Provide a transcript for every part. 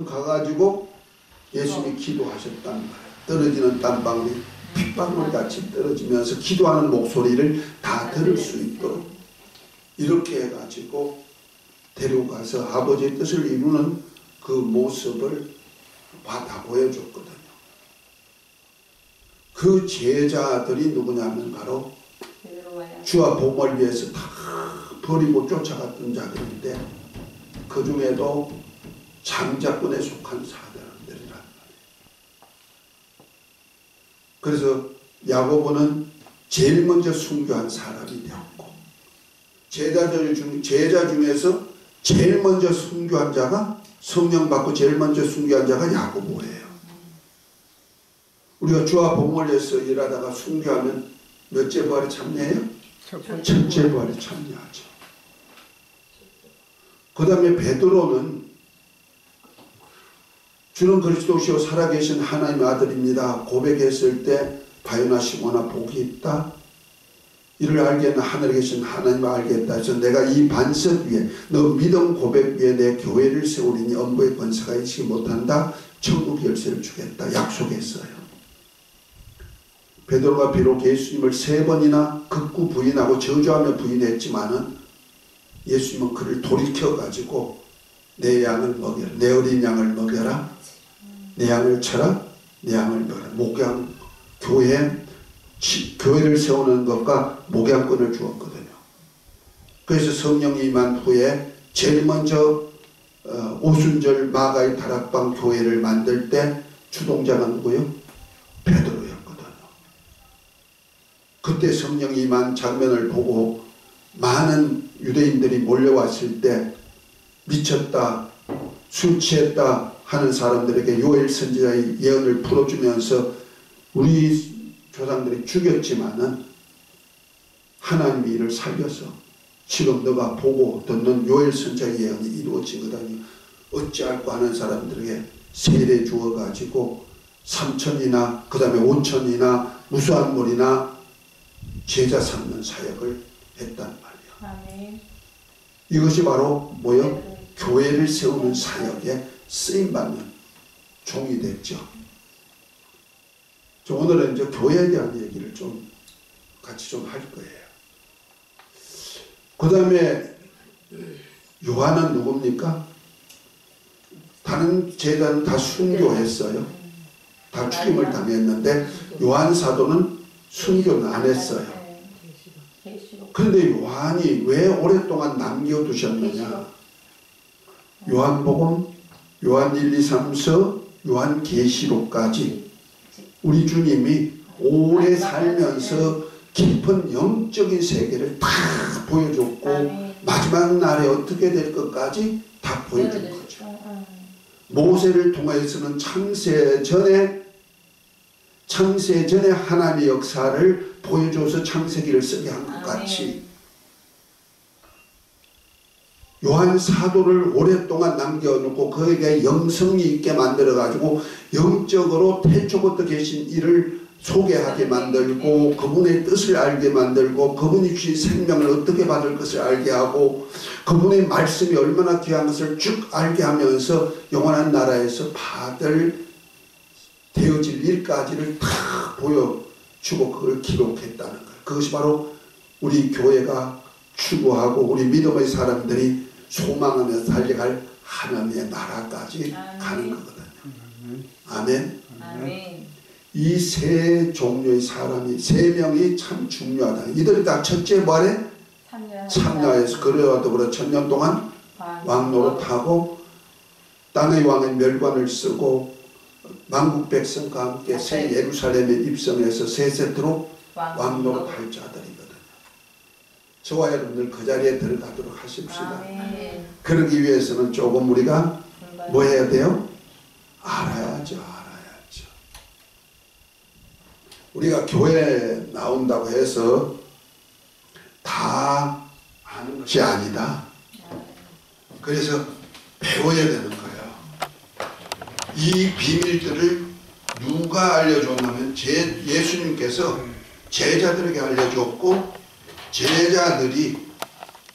가가지고 예수님이 기도하셨단 말이에요. 떨어지는 땀방울이 핏방울 같이 떨어지면서 기도하는 목소리를 다 들을 수 있도록 이렇게 해가지고 데려가서 아버지의 뜻을 이루는 그 모습을 다 보여줬거든요. 그 제자들이 누구냐면 바로 주와 복음을 위해서 다 버리고 쫓아갔던 자들인데 그 중에도 장자권에 속한 사람들이란 말이에요. 그래서 야고보는 제일 먼저 순교한 사람이 되었고 제자 중에서 제일 먼저 순교한 자가 성령 받고 제일 먼저 순교한 자가 야고보예요. 우리가 주와 복음을 위해서 일하다가 순교하면 몇째 부활에 참여해요? 첫째 부활에 참여하죠. 그 다음에 베드로는 주는 그리스도시요 살아계신 하나님의 아들입니다 고백했을 때 바요나 시몬아 복이 있다. 이를 알겠나 하늘에 계신 하나님을 알겠다 해서 내가 이 반석 위에 너 믿음 고백 위에 내 교회를 세우리니 엄부의 권세가 이치지 못한다. 천국 열쇠를 주겠다 약속했어요. 베드로가 비록 예수님을 3번이나 극구 부인하고 저주하며 부인했지만은 예수님은 그를 돌이켜가지고 내 양을 먹여라. 내 어린 양을 먹여라. 내 양을 쳐라. 내 양을 먹여라. 목양 교회를 세우는 것과 목양권을 주었거든요. 그래서 성령이 임한 후에 제일 먼저 오순절 마가의 다락방 교회를 만들 때 주동자가 누구요? 베드로였거든요. 그때 성령이 임한 장면을 보고 많은 유대인들이 몰려왔을 때 미쳤다, 술 취했다 하는 사람들에게 요엘 선지자의 예언을 풀어주면서 우리 조상들이 죽였지만은 하나님이 이를 살려서 지금 너가 보고 듣는 요엘 선지자의 예언이 이루어진 거다니 어찌할까 하는 사람들에게 세례 주어가지고 3천이나 그 다음에 5천이나 무수한 물이나 제자 삼는 사역을 했단 말이야. 아멘. 이것이 바로 뭐요? 교회를 세우는 사역에 쓰임받는 종이 됐죠. 오늘은 이제 교회에 대한 얘기를 좀 같이 좀 할 거예요. 그 다음에 요한은 누굽니까? 다른 제자는 다 순교했어요. 다 죽임을 당했는데 요한 사도는 순교는 안 했어요. 그런데 요한이 왜 오랫동안 남겨두셨느냐? 요한복음, 요한 1, 2, 3서, 요한 계시록까지 우리 주님이 오래 살면서 깊은 영적인 세계를 다 보여줬고 마지막 날에 어떻게 될 것까지 다 보여준 거죠. 모세를 통해서는 창세 전에 하나님의 역사를 보여줘서 창세기를 쓰게 한 것 같이 요한 사도를 오랫동안 남겨놓고 그에게 영성이 있게 만들어가지고 영적으로 태초부터 계신 이를 소개하게 만들고 그분의 뜻을 알게 만들고 그분이 주신 생명을 어떻게 받을 것을 알게 하고 그분의 말씀이 얼마나 귀한 것을 쭉 알게 하면서 영원한 나라에서 받을 되어질 일까지를 다 보여주고 그걸 기록했다는 거예요. 그것이 바로 우리 교회가 추구하고 우리 믿음의 사람들이 소망하며 달려갈 하나님의 나라까지 가는 거거든요. 아멘. 아멘. 이 세 종류의 사람이 3명이 참 중요하다. 이들이 다 첫째 말에 참여해서 그래와 더불어 1000년 동안 왕노릇하고 땅의 왕의 멸관을 쓰고 만국 백성과 함께 새 예루살렘에 입성해서 세 세트로 왕노릇할 자들이거든요. 저와 여러분들 그 자리에 들어가도록 하십시다. 그러기 위해서는 조금 우리가 뭐 해야 돼요? 알아야죠. 우리가 교회에 나온다고 해서 다 아는 것이 아니다. 그래서 배워야 되는 거예요. 이 비밀들을 누가 알려줬냐면 예수님께서 제자들에게 알려줬고 제자들이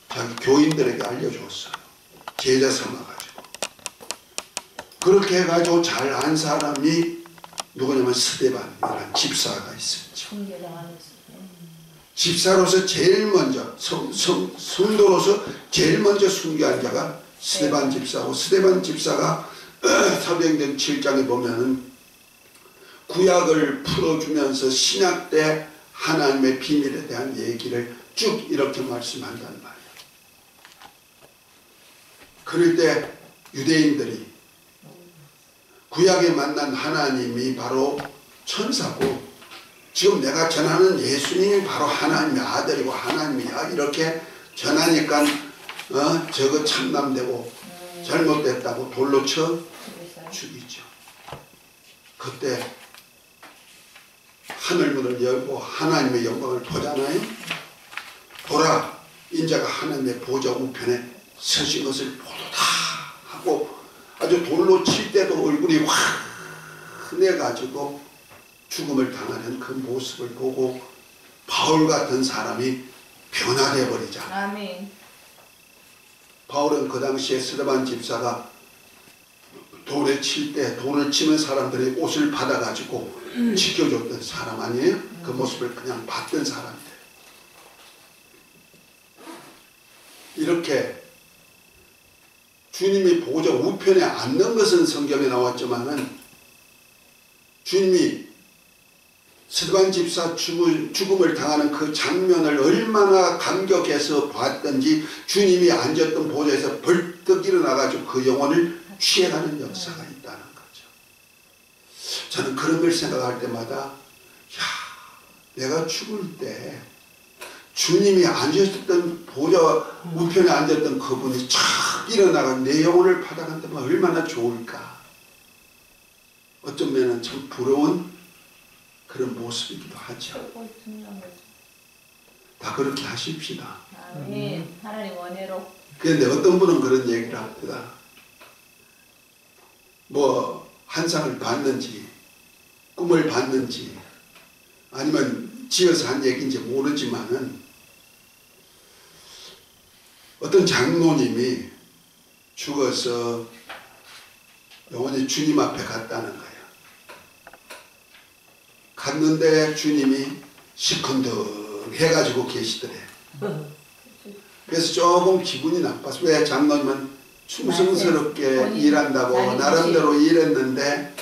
자기 교인들에게 알려줬어요. 제자 삼아가지고. 그렇게 해가지고 잘 안 사람이 누구냐면 스데반이라는 집사가 있었죠. 집사로서 제일 먼저 성도로서 제일 먼저 순교한 자가 스데반 집사고, 스데반 집사가 사도행전 7장에 보면은 구약을 풀어주면서 신약 때 하나님의 비밀에 대한 얘기를 쭉 이렇게 말씀한단 말이에요. 그럴 때 유대인들이 구약에 만난 하나님이 바로 천사고, 지금 내가 전하는 예수님이 바로 하나님의 아들이고 하나님이야 이렇게 전하니까 저거 참남되고 잘못됐다고 돌로 쳐 죽이죠. 그때 하늘문을 열고 하나님의 영광을 보잖아요. 보라, 인자가 하나님의 보좌 우편에 서신 것을 보도다 하고, 아주 돌로 칠 때도 얼굴이 환해가지고 죽음을 당하는 그 모습을 보고 바울 같은 사람이 변화되어 버리잖아요. 아멘. 바울은 그 당시에 스데반 집사가 돌에 칠 때 돌을 치는 사람들의 옷을 받아가지고 지켜줬던 사람 아니에요? 그 모습을 그냥 봤던 사람이에요. 이렇게 주님이 보좌 우편에 앉는 것은 성경에 나왔지만은 주님이 스데반 집사 죽음을 당하는 그 장면을 얼마나 감격해서 봤던지 주님이 앉았던 보좌에서 벌떡 일어나가지고 그 영혼을 취해가는 역사가 있다는 거죠. 저는 그런 걸 생각할 때마다 내가 죽을 때 주님이 앉으셨던 보좌 우편에 앉았던 그분이 착 일어나가 내 영혼을 받아간다면 얼마나 좋을까. 어쩌면 참 부러운 그런 모습이기도 하죠. 다 그렇게 하십시다. 아멘. 하나님 원해로. 그런데 어떤 분은 그런 얘기를 합니다. 뭐 환상을 봤는지 꿈을 봤는지 아니면 지어서 한 얘기인지 모르지만은 어떤 장로님이 죽어서 영원히 주님 앞에 갔다는 거예요. 갔는데 주님이 시큰둥 해가지고 계시더래. 그래서 조금 기분이 나빴어. 왜? 장로님은 충성스럽게 일한다고 나름대로 일했는데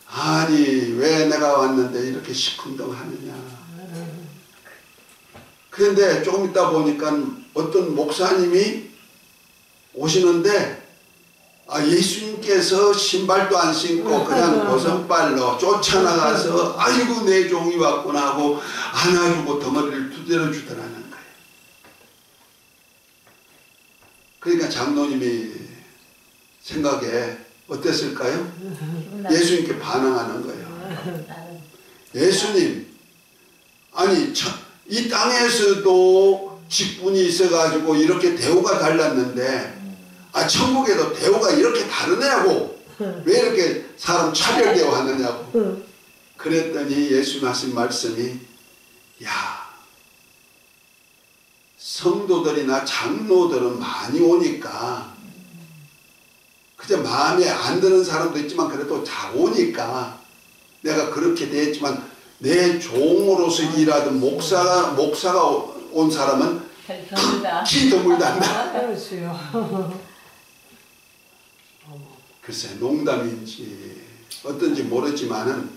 아니 왜 내가 왔는데 이렇게 시큰둥 하느냐. 그런데 조금 있다 보니까 어떤 목사님이 오시는데 예수님께서 신발도 안 신고 그냥 고선발로 쫓아나가서 아이고 내 종이 왔구나 하고 안아주고 덩어리를 두드려 주더라는 거예요. 그러니까 장로님이 생각에 어땠을까요? 예수님께 반항하는 거예요. 예수님, 아니 이 땅에서도 직분이 있어가지고 이렇게 대우가 달랐는데 천국에도 대우가 이렇게 다르냐고, 왜 이렇게 사람 차별 대우하느냐고. 그랬더니 예수님 하신 말씀이 성도들이나 장로들은 많이 오니까 그저 마음에 안 드는 사람도 있지만 그래도 잘 오니까 내가 그렇게 대했지만 내 종으로서 일하던 목사가 온 사람은 특히 드물단다. 글쎄 농담인지 어떤지 모르지만은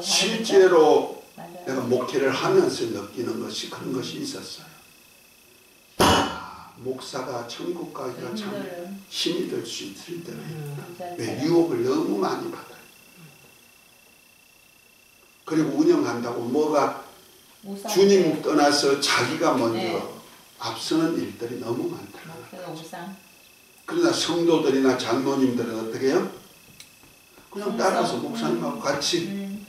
실제로 내가 목회를 하면서 느끼는 것이 그런 것이 있었어요. 목사가 천국 가기가 참 힘이 될 수 있을 때가 있다. 왜? 유혹을 너무 많이 받아요. 그리고 운영한다고 뭐가 주님 떠나서 자기가 먼저 앞서는 일들이 너무 많더라고요. 그러나 성도들이나 장로님들은 어떻게 해요? 그냥 따라서 목사님하고 같이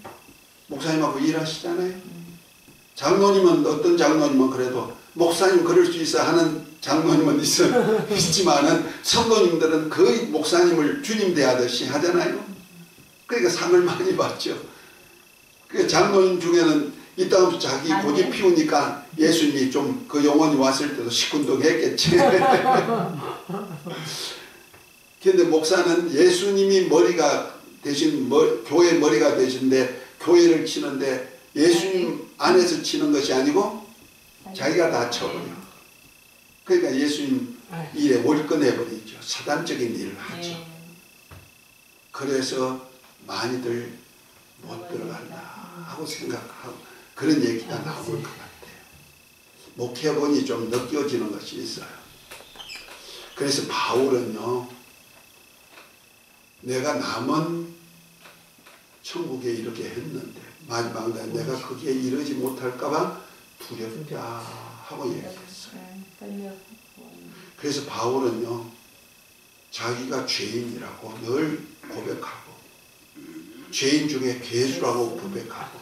목사님하고 일하시잖아요. 장로님은 어떤 장로님은 그래도 목사님 그럴 수 있어 하는 장로님은 있지만은 성도님들은 거의 목사님을 주님 대하듯이 하잖아요. 그러니까 상을 많이 받죠. 그 장로님 중에는 이 땅에서 자기 고집 피우니까 예수님이 좀 그 영혼이 왔을 때도 시큰둥 했겠지. 근데 목사는 예수님이 머리가 되신 교회 머리가 되신데 교회를 치는데 예수님 안에서 치는 것이 아니고 자기가 다 쳐버려. 그러니까 예수님 일에 월권해버리죠. 사단적인 일을 하죠. 그래서 많이들 못 들어간다 하고 생각하고 그런 얘기가 나올 것 같아요. 목회본이 좀 느껴지는 것이 있어요. 그래서 바울은요, 내가 남은 천국에 이렇게 했는데 마지막 날 내가 거기에 이르지 못할까봐 두렵다 하고 얘기했어요. 그래서 바울은요, 자기가 죄인이라고 늘 고백하고 죄인 중에 괴수라고 고백하고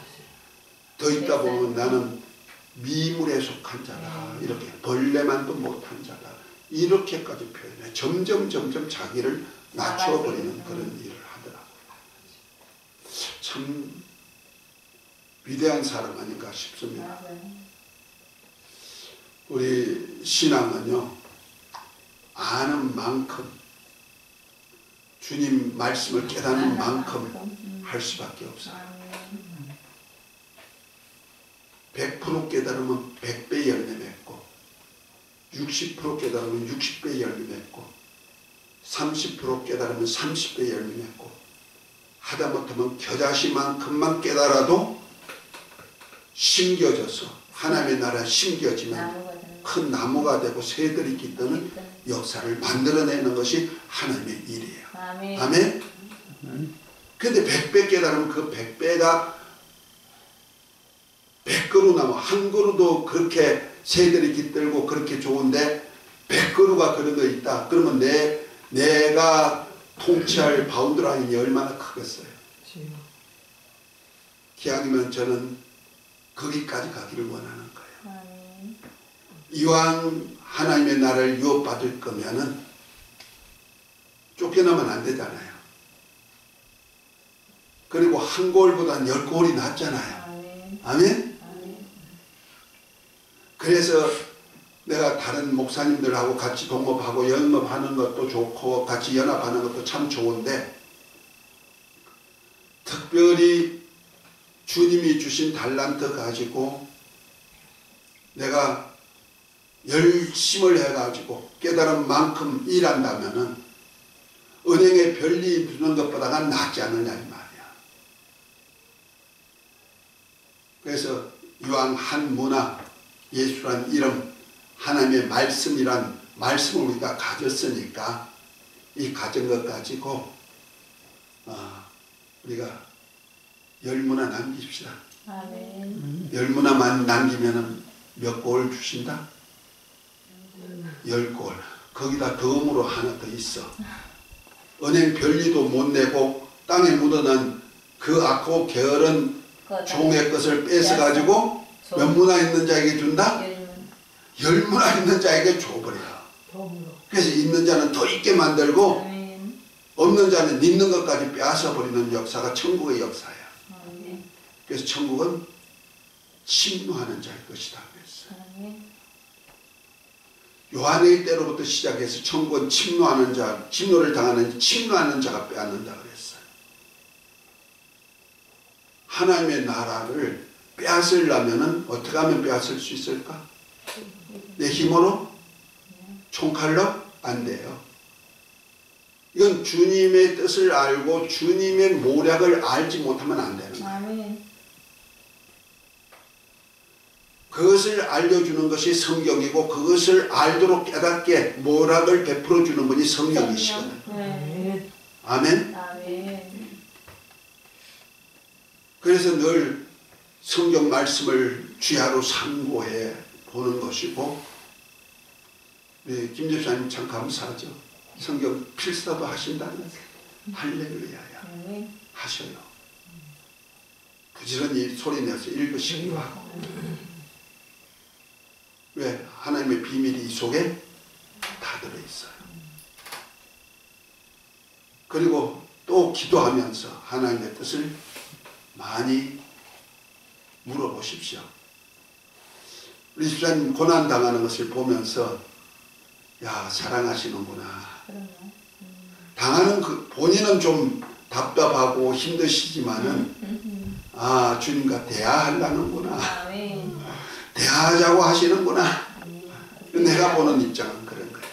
더 있다 보면 나는 미물에 속한 자다, 이렇게 벌레만도 못한 자다, 이렇게까지 표현해. 점점 자기를 낮춰버리는 그런 일을 하더라고요. 참 위대한 사람 아닌가 싶습니다. 우리 신앙은요, 아는 만큼, 주님 말씀을 깨닫는 만큼 할 수밖에 없어요. 100% 깨달으면 100배 열매 맺고, 60% 깨달으면 60배 열매 맺고, 30% 깨달으면 30배 열매 맺고, 하다못하면 겨자씨만큼만 깨달아도 심겨져서 하나님의 나라에 심겨지면 큰 나무가 되고 새들이 깃드는 역사를 만들어내는 것이 하나님의 일이에요. 아멘? 근데 100배 깨달으면 그 100배가 100그루 나무, 한 그루도 그렇게 새들이 깃들고 그렇게 좋은데 100그루가 그런 거 있다. 그러면 내가 통치할 바운드라인이 얼마나 크겠어요. 기왕이면 저는 거기까지 가기를 원하는 거예요. 이왕 하나님의 나라를 유업받을 거면은 쫓겨나면 안 되잖아요. 그리고 한 골보단 10골이 낫잖아요. 아멘? 그래서 내가 다른 목사님들하고 같이 동업하고 연합하는 것도 좋고 같이 연합하는 것도 참 좋은데, 특별히 주님이 주신 달란트 가지고 내가 열심을 해가지고 깨달은 만큼 일한다면은 은행에 별리 주는 것보다가 낫지 않느냐 이 말이야. 그래서 이왕 한 문화, 예수란 이름, 하나님의 말씀이란 말씀을 우리가 가졌으니까 이 가진 것 가지고 우리가 열무나 남깁시다. 아멘. 열무나만 남기면 몇 골 주신다? 10골. 거기다 덤으로 하나 더 있어. 은행 별리도 못 내고 땅에 묻어난 그 악하고 게으른 종의 것을 뺏어가지고 몇 문화 있는 자에게 준다? 10문화 있는 자에게 줘버려. 그래서 있는 자는 더 있게 만들고 없는 자는 있는 것까지 빼앗아버리는 역사가 천국의 역사야. 그래서 천국은 침노하는 자의 것이다 그랬어요. 요한의 때로부터 시작해서 천국은 침노하는 자, 침노를 당하는 침노하는 자가 빼앗는다 그랬어요. 하나님의 나라를 빼앗으려면 어떻게 하면 빼앗을 수 있을까? 내 힘으로? 총칼로? 안 돼요. 이건 주님의 뜻을 알고 주님의 모략을 알지 못하면 안 되는 거예요. 그것을 알려주는 것이 성경이고 그것을 알도록 깨닫게 모략을 베풀어 주는 분이 성령이시거든. 아멘? 그래서 늘 성경 말씀을 주야로 상고해 보는 것이고, 우리 김 집사님 참 감사하죠. 성경 필사도 하신다는 할렐루야야. 하셔요. 부지런히 소리내서 읽으시기도 하고. 왜? 하나님의 비밀이 이 속에 다 들어있어요. 그리고 또 기도하면서 하나님의 뜻을 많이 물어보십시오. 우리 집사님 고난당하는 것을 보면서 야, 사랑하시는구나. 당하는 그 본인은 좀 답답하고 힘드시지만은 주님과 대화하려는구나. 아멘. 대화하자고 하시는구나. 내가 보는 입장은 그런 거예요.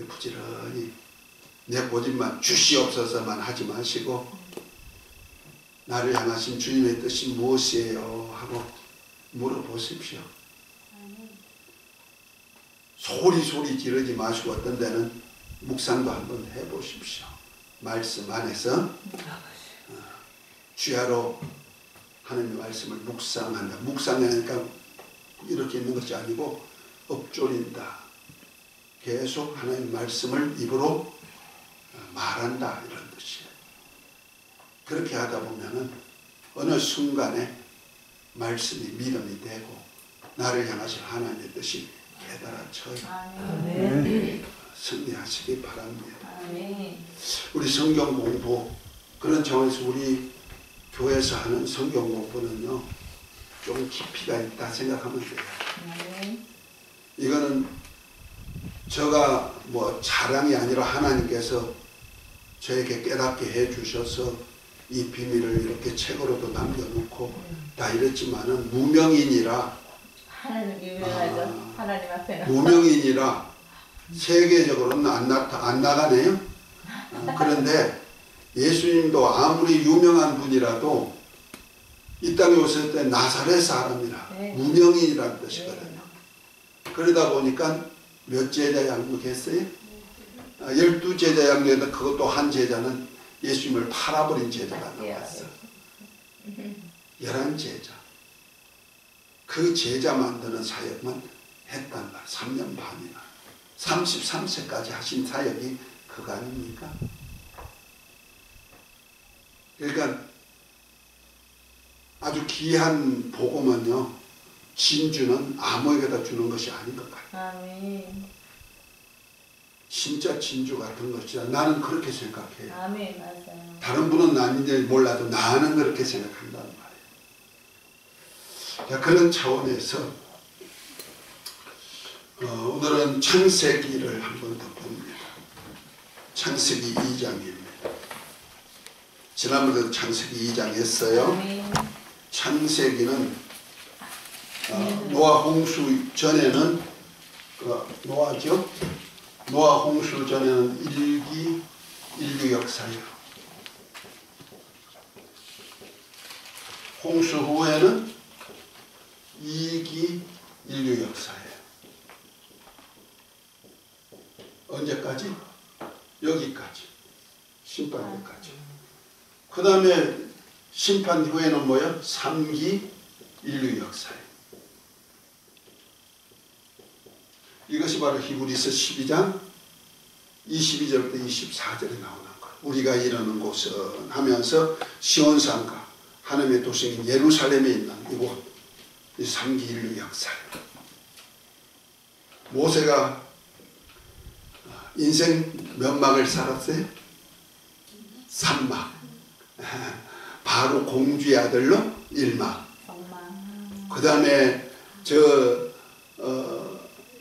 부지런히 내 고집만 주시옵소서만 하지 마시고 나를 향하신 주님의 뜻이 무엇이에요? 하고 물어보십시오. 소리 지르지 마시고 어떤 데는 묵상도 한번 해보십시오. 말씀 안에서 주야로 하나님의 말씀을 묵상한다. 묵상하니까 이렇게 있는 것이 아니고 엎조린다. 계속 하나님의 말씀을 입으로 말한다 이런 뜻이에요. 그렇게 하다 보면은 어느 순간에 말씀이 믿음이 되고 나를 향하신 하나님의 뜻이 깨달아져요. 승리하시기 바랍니다. 우리 성경 공부 그런 차원에서 우리 교회에서 하는 성경 공부는요 좀 깊이가 있다 생각하면 돼요. 이거는 제가 뭐 자랑이 아니라 하나님께서 저에게 깨닫게 해주셔서 이 비밀을 이렇게 책으로도 남겨놓고 다 이랬지만은 무명인이라 하나님 유명하죠. 하나님 앞에는 무명인이라 세계적으로는 안 나가네요. 그런데 예수님도 아무리 유명한 분이라도 이 땅에 오실 때 나사렛 사람이라 무명인이라는 뜻이거든요. 그러다 보니까 몇 제자 양육했어요? 12제자 양육에다 그것도 한 제자는 예수님을 팔아버린 제자가 나왔어. 11제자. 그 제자 만드는 사역만 했단 말. 3년 반이나. 33세까지 하신 사역이 그거 아닙니까? 그러니까 아주 귀한 복음은요. 진주는 아무에게나 주는 것이 아닌 것 같아요. 아멘. 진짜 진주 같은 것이라 나는 그렇게 생각해요. 아멘. 맞아요. 다른 분은 아닌지 몰라도 나는 그렇게 생각한단 말이에요. 자, 그런 차원에서 오늘은 창세기를 한번 더 봅니다. 창세기 2장입니다. 지난번에도 창세기 2장 했어요. 창세기는 노아 홍수 전에는 노아죠. 노아 홍수 전에는 1기 인류 역사예요. 홍수 후에는 2기 인류 역사예요. 언제까지? 여기까지. 심판까지. 그 다음에 심판 후에는 뭐예요? 3기 인류 역사예요. 이것이 바로 히브리서 12장 22절부터 24절에 나오는 거예요. 우리가 이르는 곳은 하면서 시온산과 하나님의 도시인 예루살렘에 있는 이곳, 이 3기 인류 역사예요. 모세가 인생 몇 막을 살았어요? 3막. 바로 공주의 아들로 1막. 그 다음에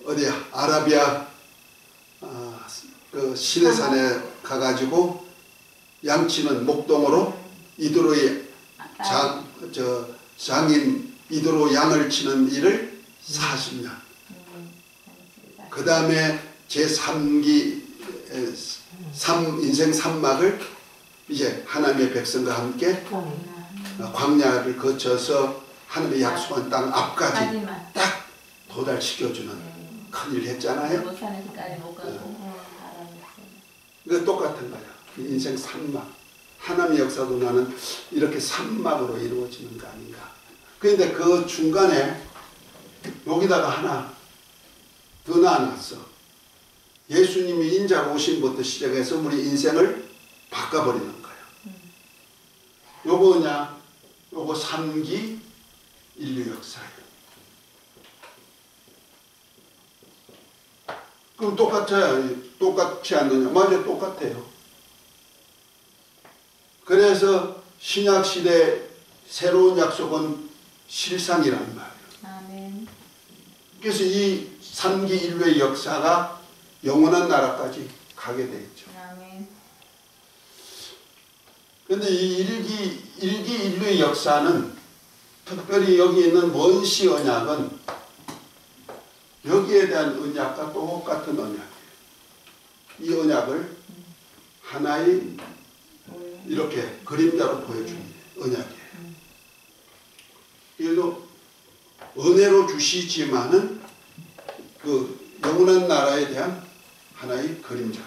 어디야? 아라비아 그 시내산에 가가지고 양치는 목동으로 이드로의 장인 이드로 양을 치는 일을 40년. 그 다음에 제3기 인생 3막을 이제 하나님의 백성과 함께 광야를 거쳐서 하나님의 약속한 땅 앞까지 딱 도달시켜주는 큰일 했잖아요. 이거 똑같은 거야. 인생 3막. 하나님의 역사도 나는 이렇게 3막으로 이루어지는 거 아닌가. 그런데 그 중간에 여기다가 하나 더 나눠놨어. 예수님이 인자가 오심부터 시작해서 우리 인생을 바꿔버리는 거야. 요거냐? 요거 3기 인류 역사예요. 그럼 똑같아요. 똑같지 않느냐? 맞아요. 똑같아요. 그래서 신약시대 새로운 약속은 실상이란 말이에요. 아멘. 그래서 이 3기 인류의 역사가 영원한 나라까지 가게 되겠죠. 아멘. 그런데 이 일기 인류의 역사는 특별히 여기 있는 원시 언약은 여기에 대한 언약과 똑같은 언약이에요. 이 언약을 하나의 이렇게 그림자로 보여주는 언약이에요. 그래도 은혜로 주시지만은 그 영원한 나라에 대한 하나의 그림자다.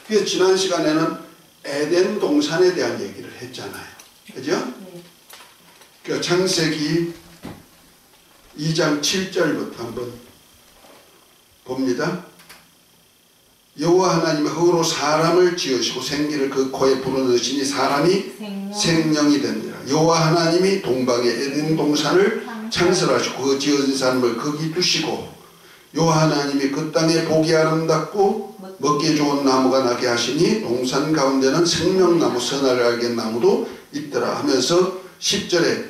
그래서 지난 시간에는 에덴 동산에 대한 얘기를 했잖아요. 그죠? 네. 그 창세기 2장 7절부터 한번 봅니다. 여호와 하나님이 흙으로 사람을 지으시고 생기를 그 코에 불어넣으시니 사람이 생명이 됩니다. 여호와 하나님이 동방의 에덴 동산을 창설하시고 그 지은 사람을 거기 두시고 여호와 하나님이 그 땅에 보기 아름답고 먹기 좋은 나무가 나게 하시니 동산 가운데는 생명나무 선악을 알게 나무도 있더라 하면서 10절에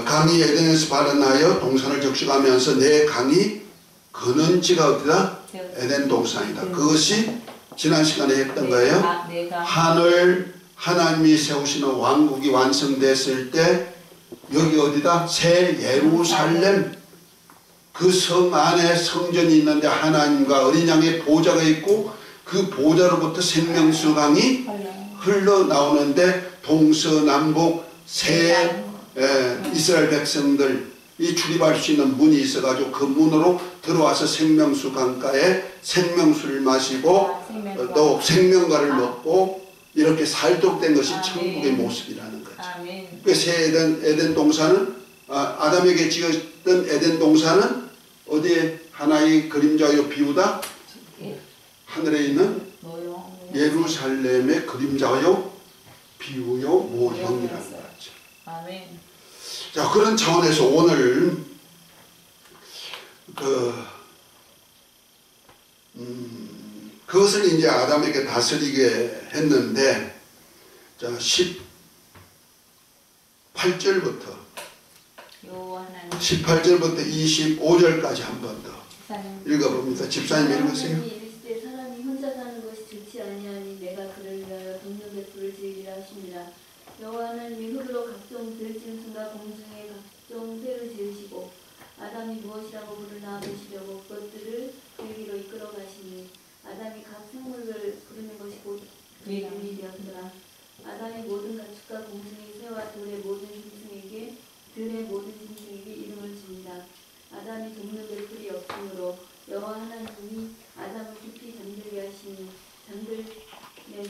강이 에덴에서 발현하여 동산을 적셔가면서 내 강이 거는지가 어디다? 에덴 동산이다. 그것이 지난 시간에 했던 거예요. 하늘 하나님이 세우시는 왕국이 완성됐을 때 여기 어디다? 새 예루살렘 그 성 안에 성전이 있는데 하나님과 어린 양의 보좌가 있고 그 보좌로부터 생명수 강이 흘러나오는데 동서남북 새 이스라엘 백성들이 출입할 수 있는 문이 있어가지고 그 문으로 들어와서 생명수 강가에 생명수를 마시고 또 생명과를 먹고 이렇게 살도록 된 것이 천국의 모습이라는 거죠. 그래서 에덴 동산은 아담에게 지었던 에덴 동산은 어디에 하나의 그림자요 비유다? 하늘에 있는 예루살렘의 그림자요 비유요 모형이라는 거죠. 아멘. 자, 그런 차원에서 오늘 그것을 이제 아담에게 다스리게 했는데, 자 18절부터 25절까지 한 번 더 읽어봅니다. 집사님 읽으세요. 사람이 혼자 사는 것이 좋지 아니하니 내가 그를 위하여 돕는 배풀을 지으리라 하십니다. 여호와 하나님이 흙으로 각종 들짐승과 공중의 각종 새를 지으시고 아담이 무엇이라고 부르나 보시려고 그것들을 그에게로 이끌어 가시니 아담이 각 생물을 부르는 것이 곧 이름이 되었더라. 아담이 모든 가축과 공중의 새와 들의 모든 짐승에게 이름을 지니다. 아담이 돕는 배풀이 없으므로 여호와 하나님이 아담을 깊이 잠들게 하시니 잠들매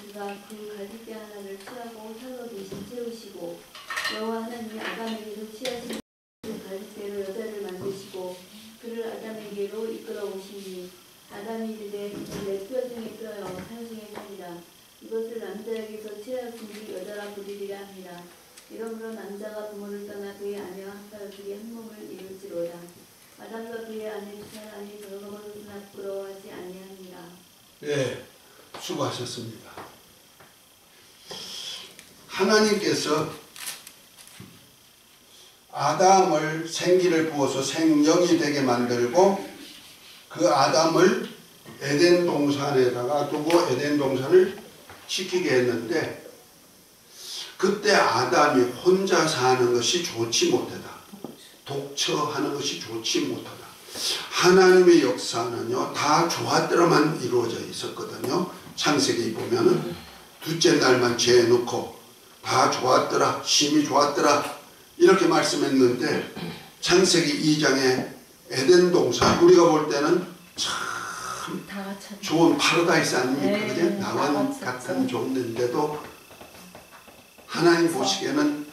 그가 그 가지대 하나를 취하고 혀로 대신 채우시고 여호와 하나님이 아담에게로 취하신 그 가지대로 여자를 만드시고 그를 아담에게로 이끌어 오시니 아담이 이르되 내 뼈 중에 뼈여 살 중에 살이라. 이것을 남자에게서 취하였은즉 여자라 부르리라 합니다. 이러므로 남자가 부모를 떠나 그의 아내와 합하여 둘이 한 몸을 이룰지로다. 아담과 그의 아내 두 사람이 더러워서나 부러워하지 아니하니라. 네, 수고하셨습니다. 하나님께서 아담을 생기를 부어서 생명이 되게 만들고 그 아담을 에덴 동산에다가 두고 에덴 동산을 지키게 했는데, 그때 아담이 혼자 사는 것이 좋지 못하다. 독처하는 것이 좋지 못하다. 하나님의 역사는요, 다 좋았더라만 이루어져 있었거든요. 창세기 보면은 둘째 날만 죄 넣고 다 좋았더라, 심히 좋았더라 이렇게 말씀했는데, 창세기 2장에 에덴 동산, 우리가 볼 때는 참 좋은 파라다이스 아닙니까? 그죠? 나와 같은 종류인데도 하나님 보시기에는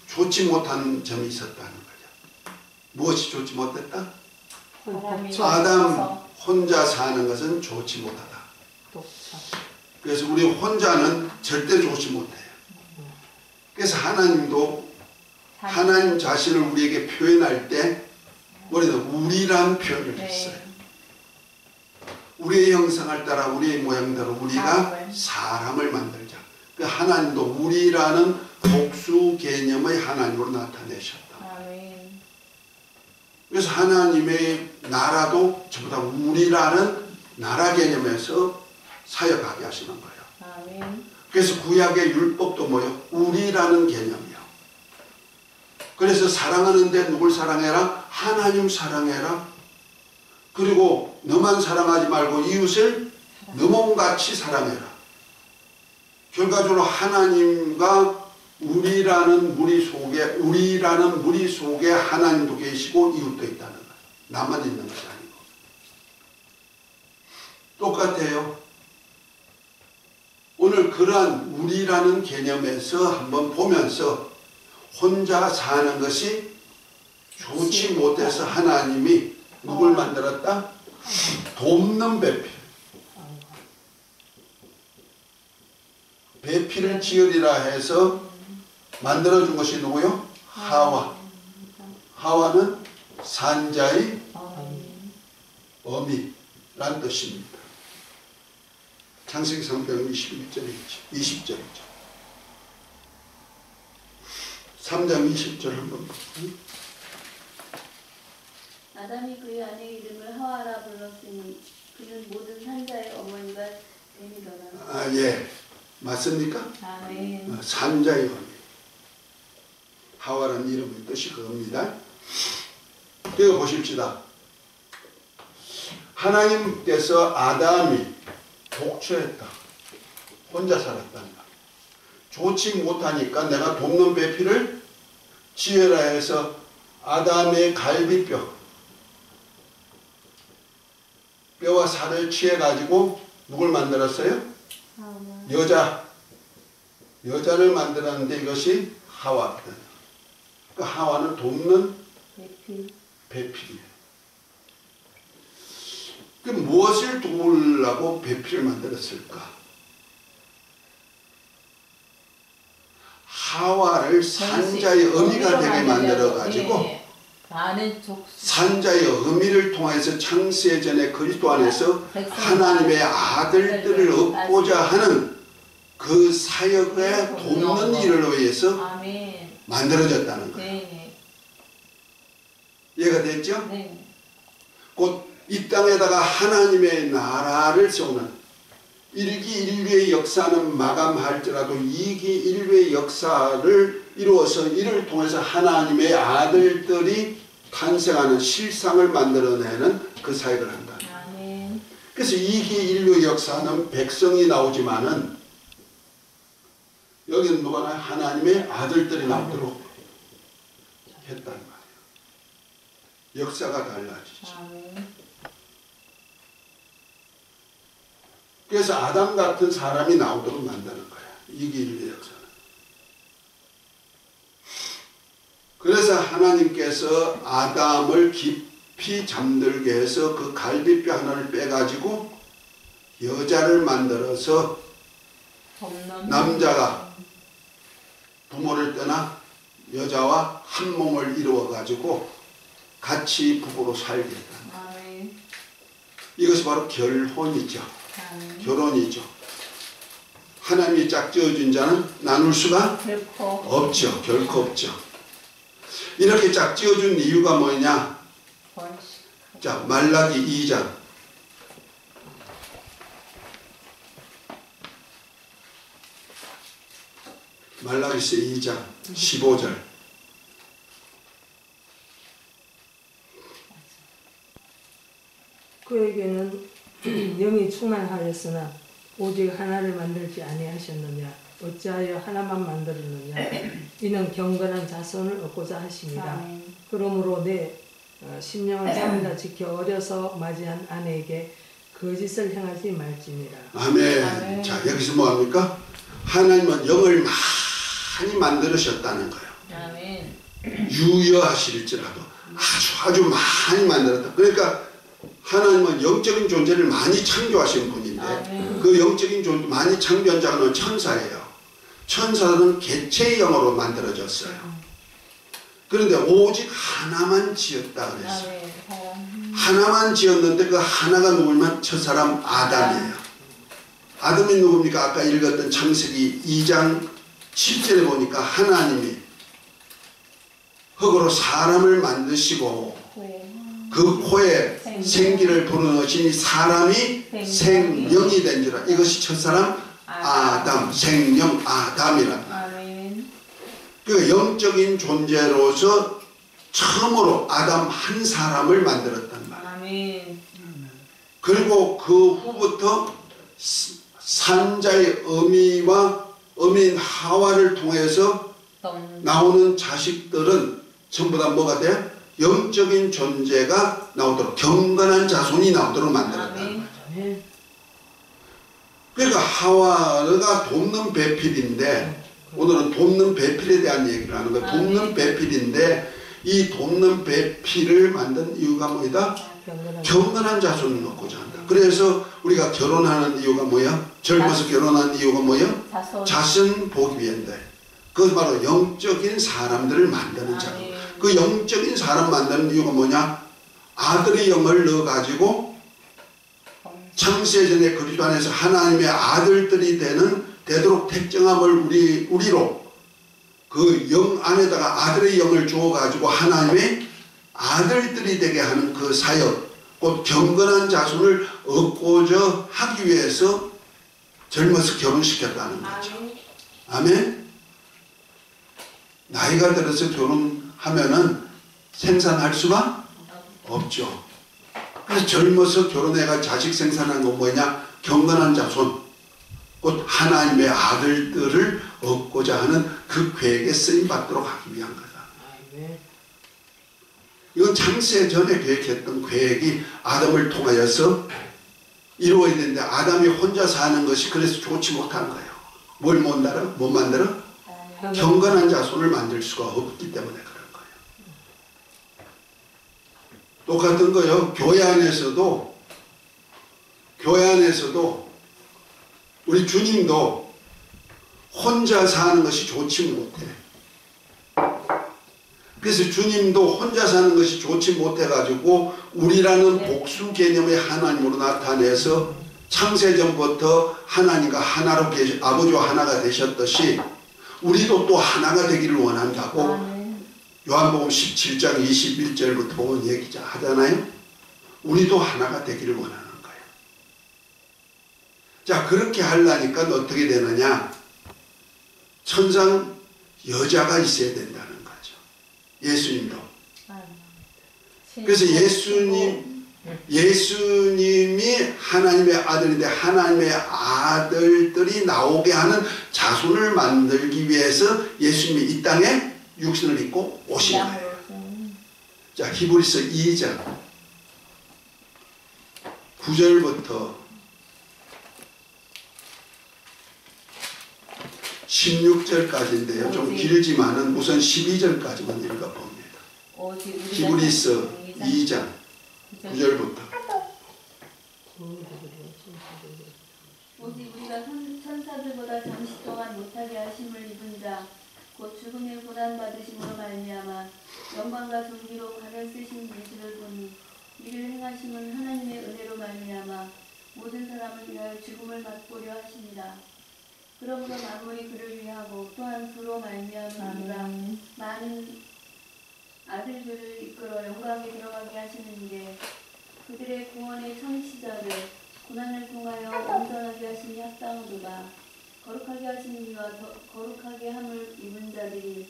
좋지 못한 점이 있었다는 거죠. 무엇이 좋지 못했다? 아담 혼자 사는 것은 좋지 못하다. 그래서 우리 혼자는 절대 좋지 못해요. 그래서 하나님도 하나님 자신을 우리에게 표현할 때 우리는 우리란 표현을 했어요. 우리의 형상을 따라 우리의 모양대로 우리가 사람을 만들자. 그 하나님도 우리라는 복수 개념의 하나님으로 나타내셨다. 그래서 하나님의 나라도 전부 다 우리라는 나라 개념에서 사역하게 하시는 거예요. 아멘. 그래서 구약의 율법도 뭐예요? 우리라는 개념이에요. 그래서 사랑하는데 누굴 사랑해라? 하나님 사랑해라. 그리고 너만 사랑하지 말고 이웃을 너 몸같이 사랑해라. 결과적으로 하나님과 우리라는 무리 속에 하나님도 계시고 이웃도 있다는 거예요. 나만 있는 것이 아니고. 똑같아요. 오늘 그러한 우리라는 개념에서 한번 보면서 혼자 사는 것이 좋지 못해서 하나님이 누굴 만들었다? 돕는 배필. 배필을 지으리라 해서 만들어준 것이 누구요? 하와. 하와는 산자의 어미란 뜻입니다. 창세기 성경 20절이죠. 3장 20절 한번 볼까요? 아담이 그의 아내 이름을 하와라 불렀으니 그는 모든 산자의 어머니가 됨이더라. 예. 맞습니까? 아멘. 산자의 어미. 하와라는 이름의 뜻이 그겁니다. 이거 보십시다. 하나님께서 아담이 독초했다. 혼자 살았단다. 좋지 못하니까 내가 돕는 배필을 지어라 해서 아담의 갈비뼈, 뼈와 살을 취해가지고 누굴 만들었어요? 여자를 만들었는데 이것이 하와거든요. 그 하와는 돕는 배필이에요. 그 무엇을 도우려고 배필을 만들었을까? 하와를 산자의 어미가 되게 만들어가지고 산자의 어미를 통해서 창세전에 그리스도 안에서 하나님의 아들들을 얻고자 하는 그 사역에 돕는 일을 위해서 만들어졌다는 거예요. 이해가 됐죠? 곧 이 땅에다가 하나님의 나라를 세우는 1기 1류의 역사는 마감할지라도 2기 1류의 역사를 이루어서 이를 통해서 하나님의 아들들이 탄생하는 실상을 만들어내는 그 사역을 한다. 그래서 2기 1류의 역사는 백성이 나오지만은 여기는 누가 나와요? 하나님의 아들들이 나오도록 했단 말이에요. 역사가 달라지죠. 그래서 아담 같은 사람이 나오도록 만드는 거예요. 2기 1류의 역사는. 그래서 하나님께서 아담을 깊이 잠들게 해서 그 갈비뼈 하나를 빼가지고 여자를 만들어서 남자가 부모를 떠나 여자와 한 몸을 이루어가지고 같이 부부로 살게 했다. 이것이 바로 결혼이죠. 결혼이죠. 하나님이 짝지어준 자는 나눌 수가 없죠. 결코 없죠. 이렇게 짝지어준 이유가 뭐냐? 자, 말라기 2장. 말라기서 2장 15절. 그에게는 영이 충만하였으나 오직 하나를 만들지 아니하셨느냐? 어찌하여 하나만 만들었느냐? 이는 경건한 자손을 얻고자 하십니다. 그러므로 내 심령을 삼가 지켜 어려서 맞이한 아내에게 거짓을 행하지 말지니라. 아멘. 자, 여기서 뭐합니까? 하나님은 영을 많이 만들으셨다는 거예요. 아멘. 유여하실지라도 아주 많이 만들었다. 그러니까 하나님은 영적인 존재를 많이 창조하신 분인데 그 영적인 존재 많이 창조한 자는 천사예요. 천사는 개체의 영으로 만들어졌어요. 그런데 오직 하나만 지었다 그랬어요. 하나만 지었는데 그 하나가 누구냐면 첫사람 아담이에요. 아담이 누굽니까? 아까 읽었던 창세기 2장 7절에 보니까 하나님이 흙으로 사람을 만드시고 그 코에 생기를 불어넣으시니 사람이 생명이 된지라. 이것이 첫사람 아담, 생명 아담이라. 아멘. 그 영적인 존재로서 처음으로 아담 한 사람을 만들었단 말이에요. 아멘. 그리고 그 후부터 산자의 어미인 하와를 통해서 나오는 자식들은 전부 다 뭐가 돼? 영적인 존재가 나오도록, 경건한 자손이 나오도록 만들었다는 거죠. 그러니까 하와가 돕는 배필인데, 오늘은 돕는 배필에 대한 얘기를 하는 거예요. 돕는 배필인데, 이 돕는 배필을 만든 이유가 뭐이다? 경건한 자손을 얻고자 한다. 그래서 우리가 결혼하는 이유가 뭐야? 젊어서 결혼하는 이유가 뭐야? 자손 보기 위한데. 그것은 바로 영적인 사람들을 만드는 작업. 그 영적인 사람 만드는 이유가 뭐냐? 아들의 영을 넣어가지고 창세전에 그리스도 안에서 하나님의 아들들이 되도록 택정함을 우리로 그 영 안에다가 아들의 영을 주어가지고 하나님의 아들들이 되게 하는 그 사역, 곧 경건한 자손을 얻고자 하기 위해서 젊어서 결혼시켰다는 거죠. 아멘. 나이가 들어서 결혼하면은 생산할 수가 없죠. 그래서 젊어서 결혼해가 자식 생산한 건 뭐냐? 경건한 자손, 곧 하나님의 아들들을 얻고자 하는 그 계획에 쓰임받도록 하기 위한 거다. 이건 창세 전에 계획했던 계획이 아담을 통하여서 이루어야 되는데, 아담이 혼자 사는 것이 그래서 좋지 못한 거예요. 뭘 못 만들어? 경건한 자손을 만들 수가 없기 때문에 그런 거예요. 똑같은 거예요. 교회 안에서도 우리 주님도 혼자 사는 것이 좋지 못해. 그래서 주님도 혼자 사는 것이 좋지 못해가지고 우리라는 복수 개념의 하나님으로 나타내서 창세전부터 하나님과 하나로 아버지와 하나가 되셨듯이 우리도 또 하나가 되기를 원한다고 요한복음 17장 21절부터 보면 하잖아요. 우리도 하나가 되기를 원하는 거예요. 자, 그렇게 하려니까 어떻게 되느냐? 천상 여자가 있어야 된다는 거죠. 예수님도. 그래서 예수님이 하나님의 아들인데 하나님의 아들들이 나오게 하는 자손을 만들기 위해서 예수님이 이 땅에 육신을 입고 오신 거예요. 자, 히브리서 2장 9절부터 16절까지인데요. 좀 길지만은 우선 12절까지만 읽어봅니다. 히브리서 2장 9절부터. 오직 우리가 천사들보다 잠시 동안 못하게 하심을 입은 자, 곧 죽음의 고난받으심으로 말미암아 영광과 존귀로 관을 쓰신 예수를 보니 이를 행하심은 하나님의 은혜로 말미암아 모든 사람을 위하여 죽음을 맛보려 하십니다. 그러므로 만물이 그를 위하고 또한 그로 말미암으로라 많은 아들들을 이끌어 영광에 들어가게 하시는 게 그들의 구원의 창시자를 고난을 통하여 온전하게 하시니 합당하도다. 거룩하게 하시는 이와 거룩하게 함을 입은 자들이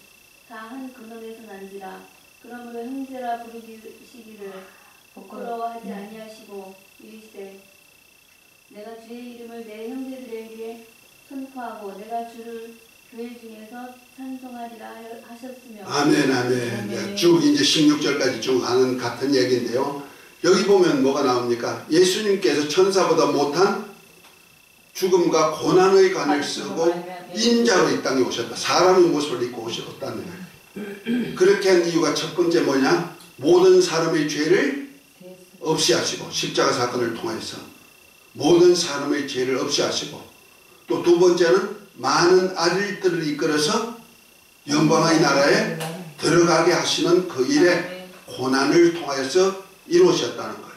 다 한 근원에서 난지라. 그러므로 형제라 부르시기를 부끄러워하지 아니하시고 이르시되 내가 주의 이름을 내 형제들에게 선포하고 내가 주를 교회 중에서 찬송하리라 하셨으며. 아멘, 아멘. 쭉 이제 16절까지 쭉 하는 같은 얘기인데요. 여기 보면 뭐가 나옵니까? 예수님께서 천사보다 못한 죽음과 고난의 관을 쓰고 인자로 이 땅에 오셨다. 사람의 모습을 입고 오셨다는 거예요. 그렇게 한 이유가 첫 번째 뭐냐? 모든 사람의 죄를 없이 하시고, 십자가 사건을 통해서 모든 사람의 죄를 없이 하시고, 또 두 번째는 많은 아들들을 이끌어서 영광의 나라에 들어가게 하시는 그 일에 고난을 통하여서 이루어졌다는 거예요.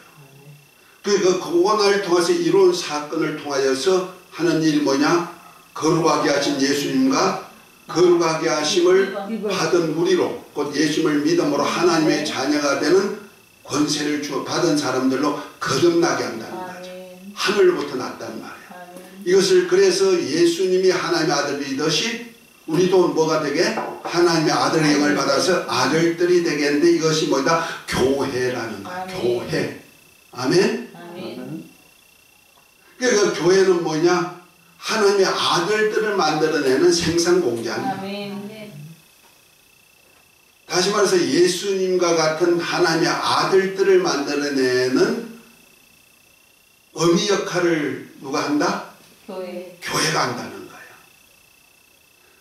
그 고난을 통해서 이루은 사건을 통하여서 하는 일이 뭐냐? 거룩하게 하신 예수님과 거룩하게 하심을 받은 무리로, 곧 예수님을 믿음으로 하나님의 자녀가 되는 권세를 받은 사람들로 거듭나게 한다는 거죠. 아멘. 하늘로부터 났단 말이에요. 아멘. 이것을 그래서 예수님이 하나님의 아들이듯이 우리도 뭐가 되게 하나님의 아들의 영을 받아서 아들들이 되겠는데 이것이 뭐다? 교회라는 거예요. 아멘. 교회. 아멘. 아멘. 그러니까 교회는 뭐냐? 하나님의 아들들을 만들어내는 생산 공장. 아멘. 다시 말해서 예수님과 같은 하나님의 아들들을 만들어내는 어미 역할을 누가 한다? 교회. 교회가 한다는 거예요.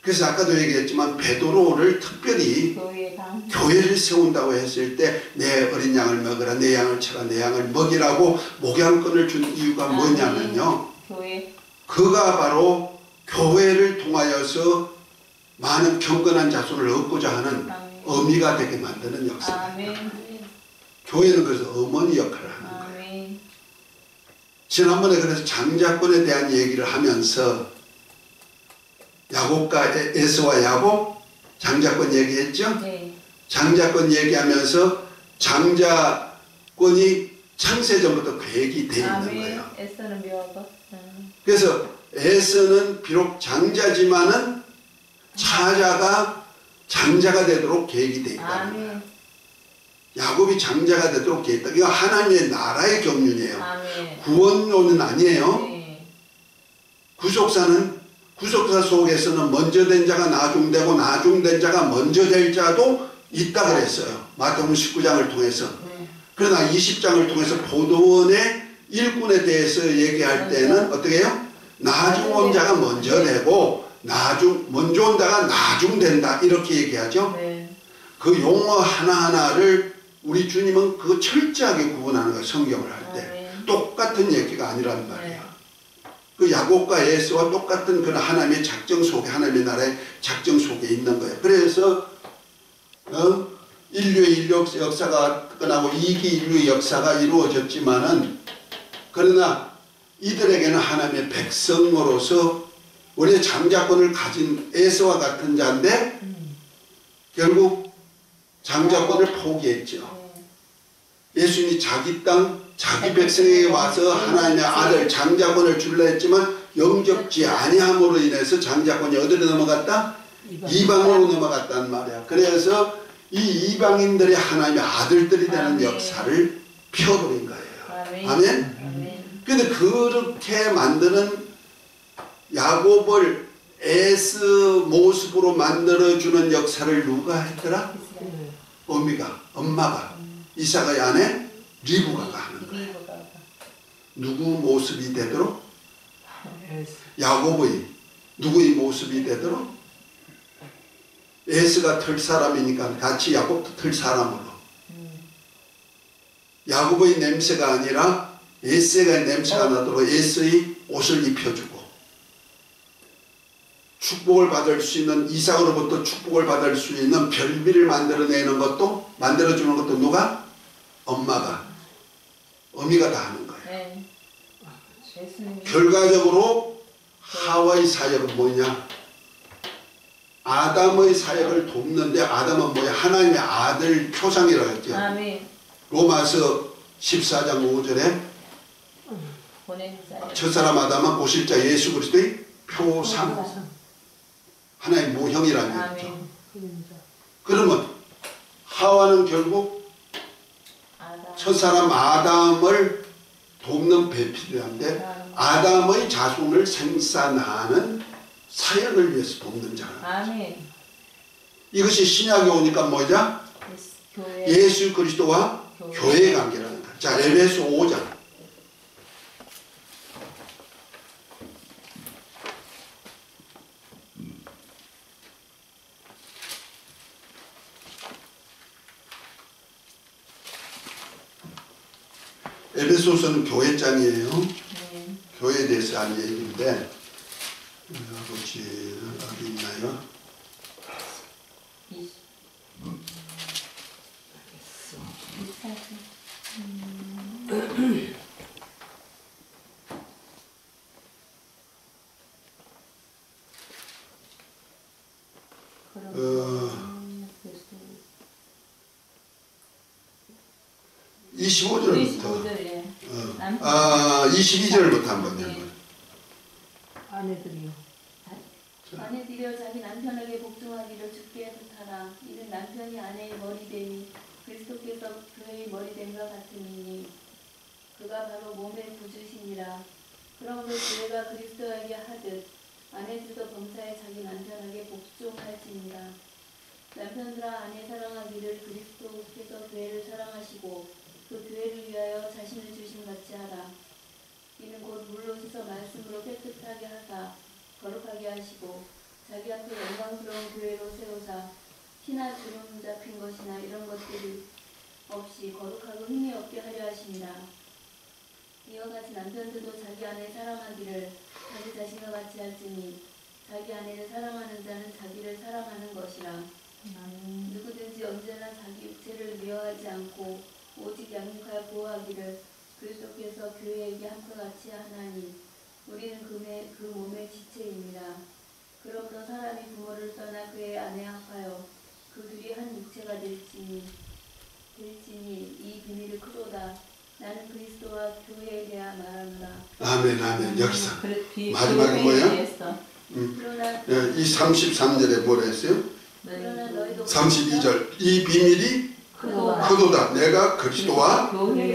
그래서 아까도 얘기했지만 베드로를 특별히 교회당. 교회를 세운다고 했을 때 내 어린 양을 먹으라, 내 양을 쳐라, 내 양을 먹이라고 목양권을 준 이유가 뭐냐면요. 교회. 그가 바로 교회를 통하여서 많은 경건한 자손을 얻고자 하는 아멘. 어미가 되게 만드는 역사예요. 아멘. 교회는 그래서 어머니 역할을 하는 거예요. 아멘. 지난번에 그래서 장자권에 대한 얘기를 하면서 야곱과 에서와 야곱 장자권 얘기했죠? 네. 장자권 얘기하면서 장자권이 창세전부터 계획이 되어 있는 아멘. 거예요. 에서는 묘하고. 그래서 에서는 비록 장자지만은 차자가 장자가 되도록 계획이 되어 있다는 거예요. 아멘. 야곱이 장자가 되도록 계획했다. 이거 하나님의 나라의 경륜이에요. 아멘. 구원론은 아니에요. 네. 구속사 속에서는 먼저 된 자가 나중되고 나중된 자가 먼저 될 자도 있다 그랬어요. 마태복음 19장을 통해서. 네. 그러나 20장을 통해서 포도원의 일꾼에 대해서 얘기할 때는 어떻게 해요? 나중 온 자가 먼저 되고 먼저 온 자가 나중 된다 이렇게 얘기하죠. 네. 그 용어 하나하나를 우리 주님은 그 철저하게 구분하는 거예요. 성경을 할 때. 아멘. 똑같은 얘기가 아니란 말이에요. 네. 그 야곱과 에서와 똑같은 그런 하나님의 작정 속에, 하나님의 나라의 작정 속에 있는 거예요. 그래서 인류의 역사가 끝나고 2기 인류의 역사가 이루어졌지만은 그러나 이들에게는 하나님의 백성으로서 원래 장자권을 가진 에서와 같은 자인데 결국 장자권을 포기했죠. 네. 예수님이 자기 땅, 자기 백성에게 와서 하나님의 아들 장자권을 주려 했지만 영접지 아니함으로 인해서 장자권이 어디로 넘어갔다? 이방으로 넘어갔단 말이야. 그래서 이 이방인들이 하나님의 아들들이 되는 아멘. 역사를 펴버린 거예요. 아멘. 아멘? 아멘. 근데 그렇게 만드는 야곱을 에스 모습으로 만들어주는 역사를 누가 했더라? 엄마가. 이삭의 아내 리브가가 하는 거예요. 리브가가. 누구 모습이 되도록? 야곱의 누구의 모습이 되도록? 에스가 털 사람이니까 같이 야곱도 털 사람으로. 야곱의 냄새가 아니라 에스의 냄새가 나도록 에스의 옷을 입혀주고 축복을 받을 수 있는 이삭으로부터 축복을 받을 수 있는 별미를 만들어내는 것도 만들어주는 것도 누가? 엄마가 어미가 다 하는 거예요. 네. 예수님이. 결과적으로 하와의 사역은 뭐냐? 아담의 사역을 돕는데 아담은 뭐야? 하나님의 아들 표상이라고 했죠. 아멘. 로마서 14장 5절에 보낸 자. 첫사람 아담은 오실자 예수 그리스도의 표상. 하나의 모형이라는 얘기죠. 아멘. 그러면 하와는 결국 아담. 첫사람 아담을 돕는 배필이란데 아담의 자손을 생산하는 사역을 위해서 돕는 자라. 아멘. 이것이 신약에 오니까 뭐냐? 교회. 예수 그리스도와 교회의 관계라는 거야. 자, 에베소 5장. 에베소서는 교회장이에요. 네. 교회에 대해서 하는 얘기인데 아버지 어디 있나요? 20. 25절부터 25절에 22절부터 한번 읽어요. 아내들이요. 아내들이여 자기 남편에게 복종하기를 주께 부탁하라. 이는 남편이 아내의 머리됨이 그리스도께서 교회의 머리됨과 같으니 그가 바로 몸의 구주시니라. 그러므로 교회가 그리스도에게 하듯 아내들도 범사에 자기 남편에게 복종할지니라. 남편들아 아내 사랑하기를 그리스도께서 교회를 사랑하시고 그 교회를 위하여 자신을 주심 같이 하라. 이는 곧 물로 씻어 말씀으로 깨끗하게 하사 거룩하게 하시고 자기 앞에 영광스러운 교회로 세우사 티나 주름 잡힌 것이나 이런 것들이 없이 거룩하고 흠이 없게 하려 하십니다. 이와 같이 남편들도 자기 아내 사랑하기를 자기 자신과 같이 할지니 자기 아내를 사랑하는 자는 자기를 사랑하는 것이라. 누구든지 언제나 자기 육체를 미워하지 않고 오직 양육하여 보호하기를 그리스도께서 교회에게 함과 같이 하나니 우리는 그 몸의 지체입니다. 그러므로 사람이 부모를 떠나 그의 아내에 합하여 그 둘이 한 육체가 될지니 이 비밀이 크도다. 나는 그리스도와 교회에 대하 말하노라. 아멘 아멘. 여기서 마지막에 마지막에 뭐예요? 그러나 이 33절에 뭐라 했어요? 그러나 너희도 32절 이 비밀이 크도다. 크도다. 내가 그리스도와 교회에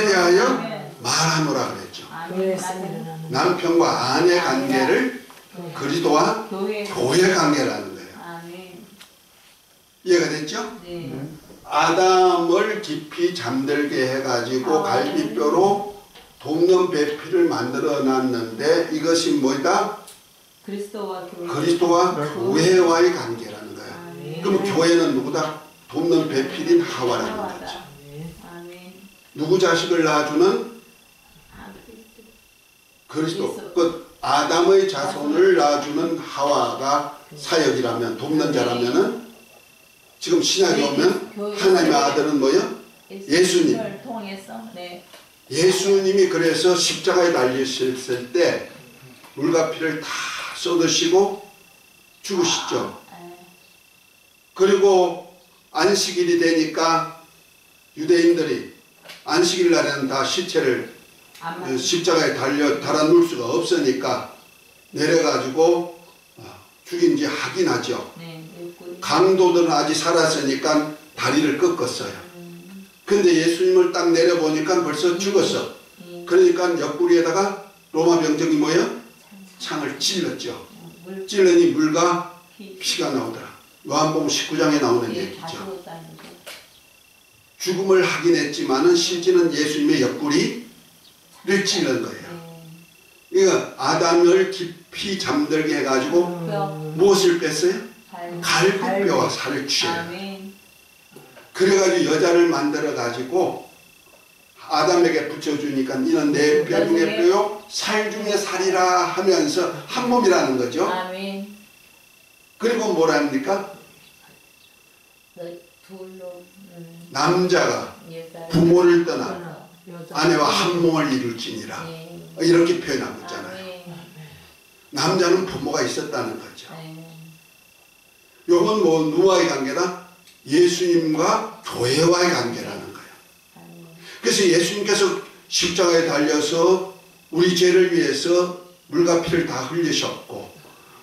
대하여 아멘. 말하노라 그랬죠. 교회에서 아멘. 일어나는 남편과 아내 관계를 그리스도와 교회. 교회 관계라는 거예요. 아멘. 이해가 됐죠? 네. 아담을 깊이 잠들게 해가지고 갈비뼈로 돕는 배필을 만들어 놨는데 이것이 뭐다? 그리스도와 교회. 그리스도와 교회와의 관계라는 거예요. 아멘. 그럼 교회는 누구다? 돕는 배필인 하와라는 하와다. 거죠. 아멘. 누구 자식을 낳아주는? 아, 그리스도. 예수. 그 아담의 자손을 낳아주는 하와가 사역이라면 돕는 자라면은 지금 신약에 오면 하나님의 아들은 뭐요? 예수님. 예수님을 통해서 네. 예수님이 그래서 십자가에 달리셨을 때 물과 피를 다 쏟으시고 죽으시죠. 그리고 안식일이 되니까 유대인들이 안식일 날에는 다 시체를 십자가에 달아 놓을 수가 없으니까 내려가지고 죽인지 확인하죠. 네. 강도들은 아직 살았으니까 다리를 꺾었어요. 근데 예수님을 딱 내려보니까 벌써 죽었어. 그러니까 옆구리에다가 로마 병정이 뭐예요? 창을 찔렀죠. 찔러니 물과 피가 나오더라. 요한복음 19장에 나오는 얘기죠. 죽음을 하긴 했지만은 실제는 예수님의 옆구리를 찔른 거예요. 그러니까 아담을 깊이 잠들게 해가지고 무엇을 뺐어요? 갈비뼈와 살을 취해요. 그래가지고 여자를 만들어가지고 아담에게 붙여주니까 이는 내 뼈 중에 뼈요 살 중에 살이라 하면서 한 몸이라는 거죠. 아멘. 그리고 뭐라 합니까? 둘로 남자가 부모를 떠나 아내와 한 몸을 이룰지니라 네. 이렇게 표현하고 있잖아요. 아멘. 남자는 부모가 있었다는 거죠. 네. 이건 뭐 누구와의 관계다? 예수님과 교회와의 관계라는 거예요. 그래서 예수님께서 십자가에 달려서 우리 죄를 위해서 물과 피를 다 흘리셨고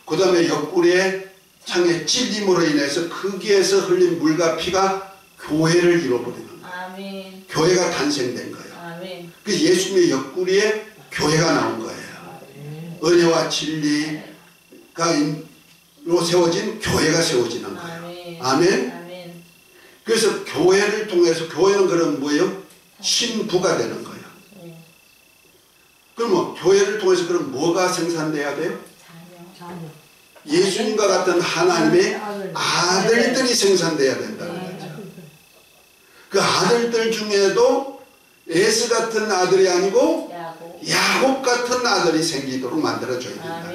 그 다음에 옆구리에 창에 찔림으로 인해서 거기에서 흘린 물과 피가 교회를 이뤄버리는 거예요. 아멘. 교회가 탄생된 거예요. 아멘. 그래서 예수님의 옆구리에 교회가 나온 거예요. 은혜와 진리가 세워진 교회가 세워지는 거예요. 아멘. 아멘. 그래서 교회를 통해서 교회는 그런 뭐예요? 신부가 되는 거예요. 그러면 교회를 통해서 그럼 뭐가 생산돼야 돼요? 자녀. 예수님과 같은 하나님의 아들들이 생산돼야 된다는 거죠. 그 아들들 중에도 에스 같은 아들이 아니고 야곱 같은 아들이 생기도록 만들어줘야 된다.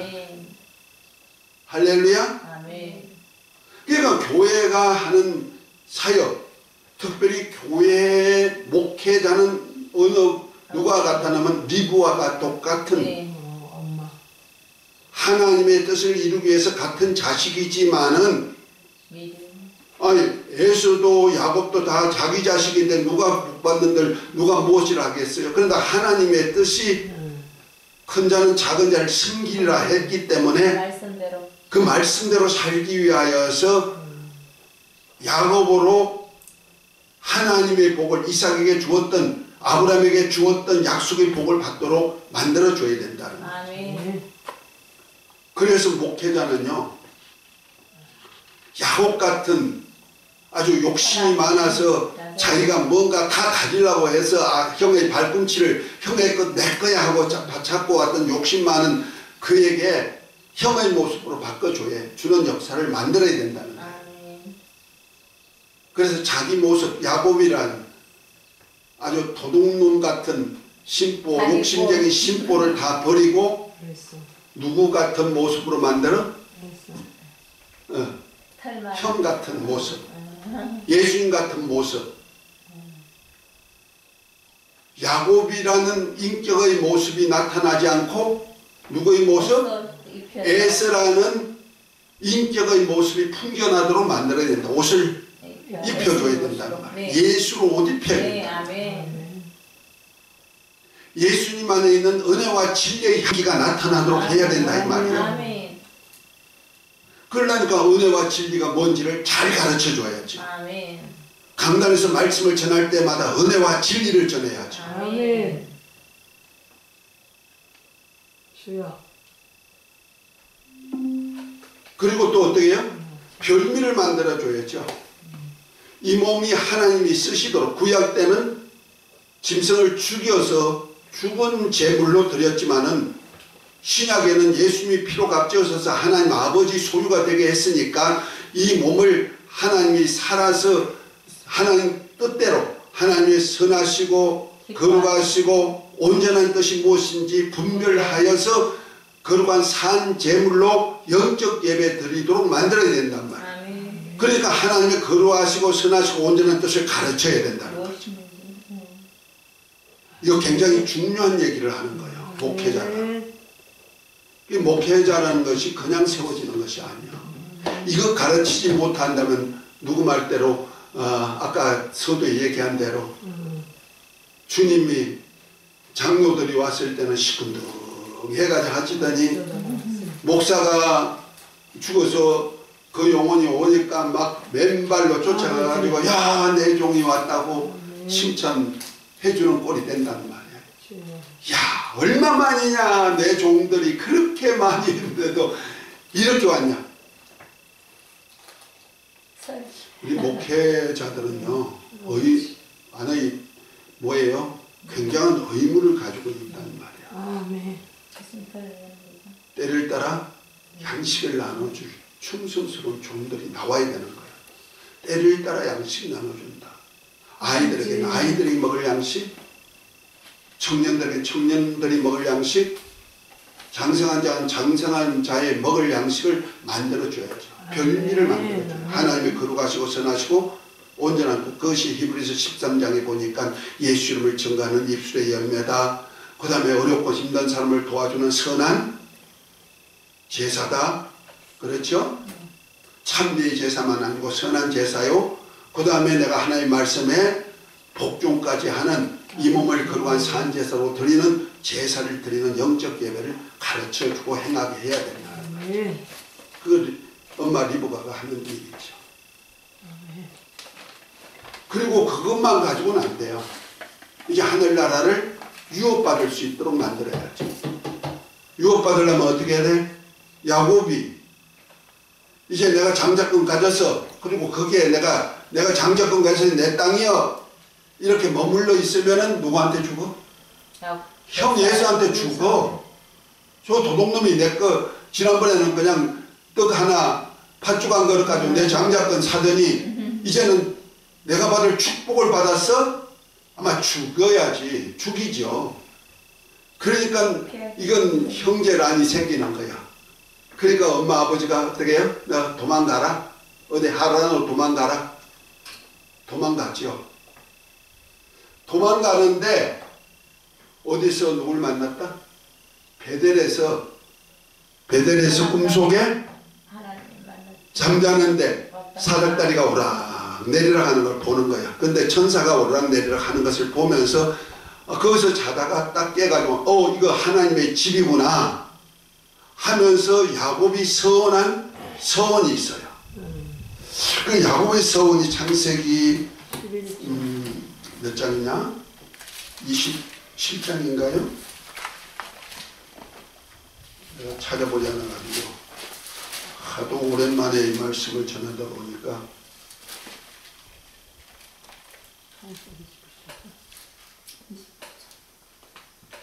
할렐루야. 아멘. 그러니까 교회가 하는 사역, 특별히 교회 목회자는 누가 같다면 리브와 똑같은 네. 하나님의 뜻을 이루기 위해서 같은 자식이지만은 아니 에서도 야곱도 다 자기 자식인데 누가 복받는들 누가 무엇을 하겠어요. 그러나 하나님의 뜻이 큰 자는 작은 자를 섬기리라 했기 때문에 말씀대로. 그 말씀대로 살기 위하여서 야곱으로 하나님의 복을 이삭에게 주었던 아브라함에게 주었던 약속의 복을 받도록 만들어줘야 된다는 거예요. 아멘. 그래서 목회자는요 야곱 같은 아주 욕심이 많아서 자기가 뭔가 다 가지려고 해서 형의 발꿈치를 형의 것 내 거야 하고 찾고 왔던 욕심 많은 그에게 형의 모습으로 바꿔줘야 주는 역사를 만들어야 된다는 거예요. 아멘. 그래서 자기 모습 야곱이란 아주 도둑놈 같은 심보 욕심쟁이 심보를 다 버리고 그랬어. 누구 같은 모습으로 만들어? 그랬어. 탈말. 형 같은 모습 예수님 같은 모습 야곱이라는 인격의 모습이 나타나지 않고 누구의 모습? 에서라는 인격의 모습이 풍겨나도록 만들어야 된다. 옷을 입혀줘야 된다는 말이에요. 예수로 옷 입혀야 된다. 예수님 안에 있는 은혜와 진리의 향기가 나타나도록 해야 된다 이 말이에요. 그러려니까 은혜와 진리가 뭔지를 잘 가르쳐줘야지. 강단에서 말씀을 전할 때마다 은혜와 진리를 전해야지. 아멘. 주여. 그리고 또 어떻게 해요? 별미를 만들어줘야죠. 이 몸이 하나님이 쓰시도록 구약 때는 짐승을 죽여서 죽은 제물로 드렸지만은 신약에는 예수님이 피로 값지어서 하나님 아버지 소유가 되게 했으니까 이 몸을 하나님이 살아서 하나님 뜻대로 하나님이 선하시고 거룩하시고 온전한 뜻이 무엇인지 분별하여서 거룩한 산 제물로 영적 예배 드리도록 만들어야 된단 말이에요. 그러니까 하나님의 거룩하시고 선하시고 온전한 뜻을 가르쳐야 된다는 거죠. 이거 굉장히 중요한 얘기를 하는 거예요. 목회자가. 이 목회자라는 것이 그냥 세워지는 것이 아니야. 이거 가르치지 못한다면 누구 말대로 아까 서두에 얘기한 대로 주님이 장로들이 왔을 때는 시큰둥해가지고 하시더니 목사가 죽어서 그 영혼이 오니까 막 맨발로 쫓아가가지고 야 내 종이 왔다고 칭찬해주는 꼴이 된단 말이야. 야 얼마만이냐 내 종들이 그렇게 많이 있는데도 이렇게 왔냐. 우리 목회자들은요 안에 뭐예요? 굉장한 의무를 가지고 있다는 말이야. 아멘. 때를 따라 양식을 나눠줄 충성스러운 종들이 나와야 되는 거야. 때를 따라 양식 나눠준다. 아이들에게는 아이들이 먹을 양식, 청년들에게 청년들이 먹을 양식, 장성한 자는 장성한 자의 먹을 양식을 만들어줘야죠. 별미를 만들어줘요. 하나님이 거룩하시고 선하시고 온전한 그것이 히브리서 13장에 보니까 예수 이름을 증거하는 입술의 열매다. 그 다음에 어렵고 힘든 사람을 도와주는 선한 제사다. 그렇죠? 참된 제사만 아니고 선한 제사요. 그 다음에 내가 하나님의 말씀에 복종까지 하는 이 몸을 거룩한 산제사로 드리는 제사를 드리는 영적 예배를 가르쳐주고 행하게 해야 된다. 그 엄마 리브가가 하는 일이죠. 그리고 그것만 가지고는 안 돼요. 이제 하늘나라를 유업받을 수 있도록 만들어야죠. 유업받으려면 어떻게 해야 돼? 야곱이 이제 내가 장자권 가져서 그리고 거기에 내가 장자권 가져서 내 땅이여 이렇게 머물러 있으면은 누구한테 주고? 형 예수한테 주고. 저 도둑놈이 내 거 지난번에는 그냥 떡 하나 팥죽 한 그릇 가지고 내 장자권 사더니 이제는 내가 받을 축복을 받았어? 아마 죽어야지. 죽이죠. 그러니까 이건 형제란이 생기는 거야. 그러니까 엄마 아버지가 어떻게 해요? 너 도망가라. 어디 하라노 도망가라. 도망갔죠. 도망가는데 어디서 누굴 만났다? 베델에서 꿈속에 잠자는데 사닥다리가 오락 내리락 하는 걸 보는 거야. 근데 천사가 오르락 내리락 하는 것을 보면서 거기서 자다가 딱 깨가지고 이거 하나님의 집이구나 하면서 야곱이 서원한 서원이 있어요. 그 야곱의 서원이 창세기 몇 장이냐? 27장인가요? 내가 찾아보지 않아가지고 하도 오랜만에 이 말씀을 전하다 보니까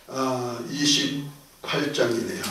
28장이네요.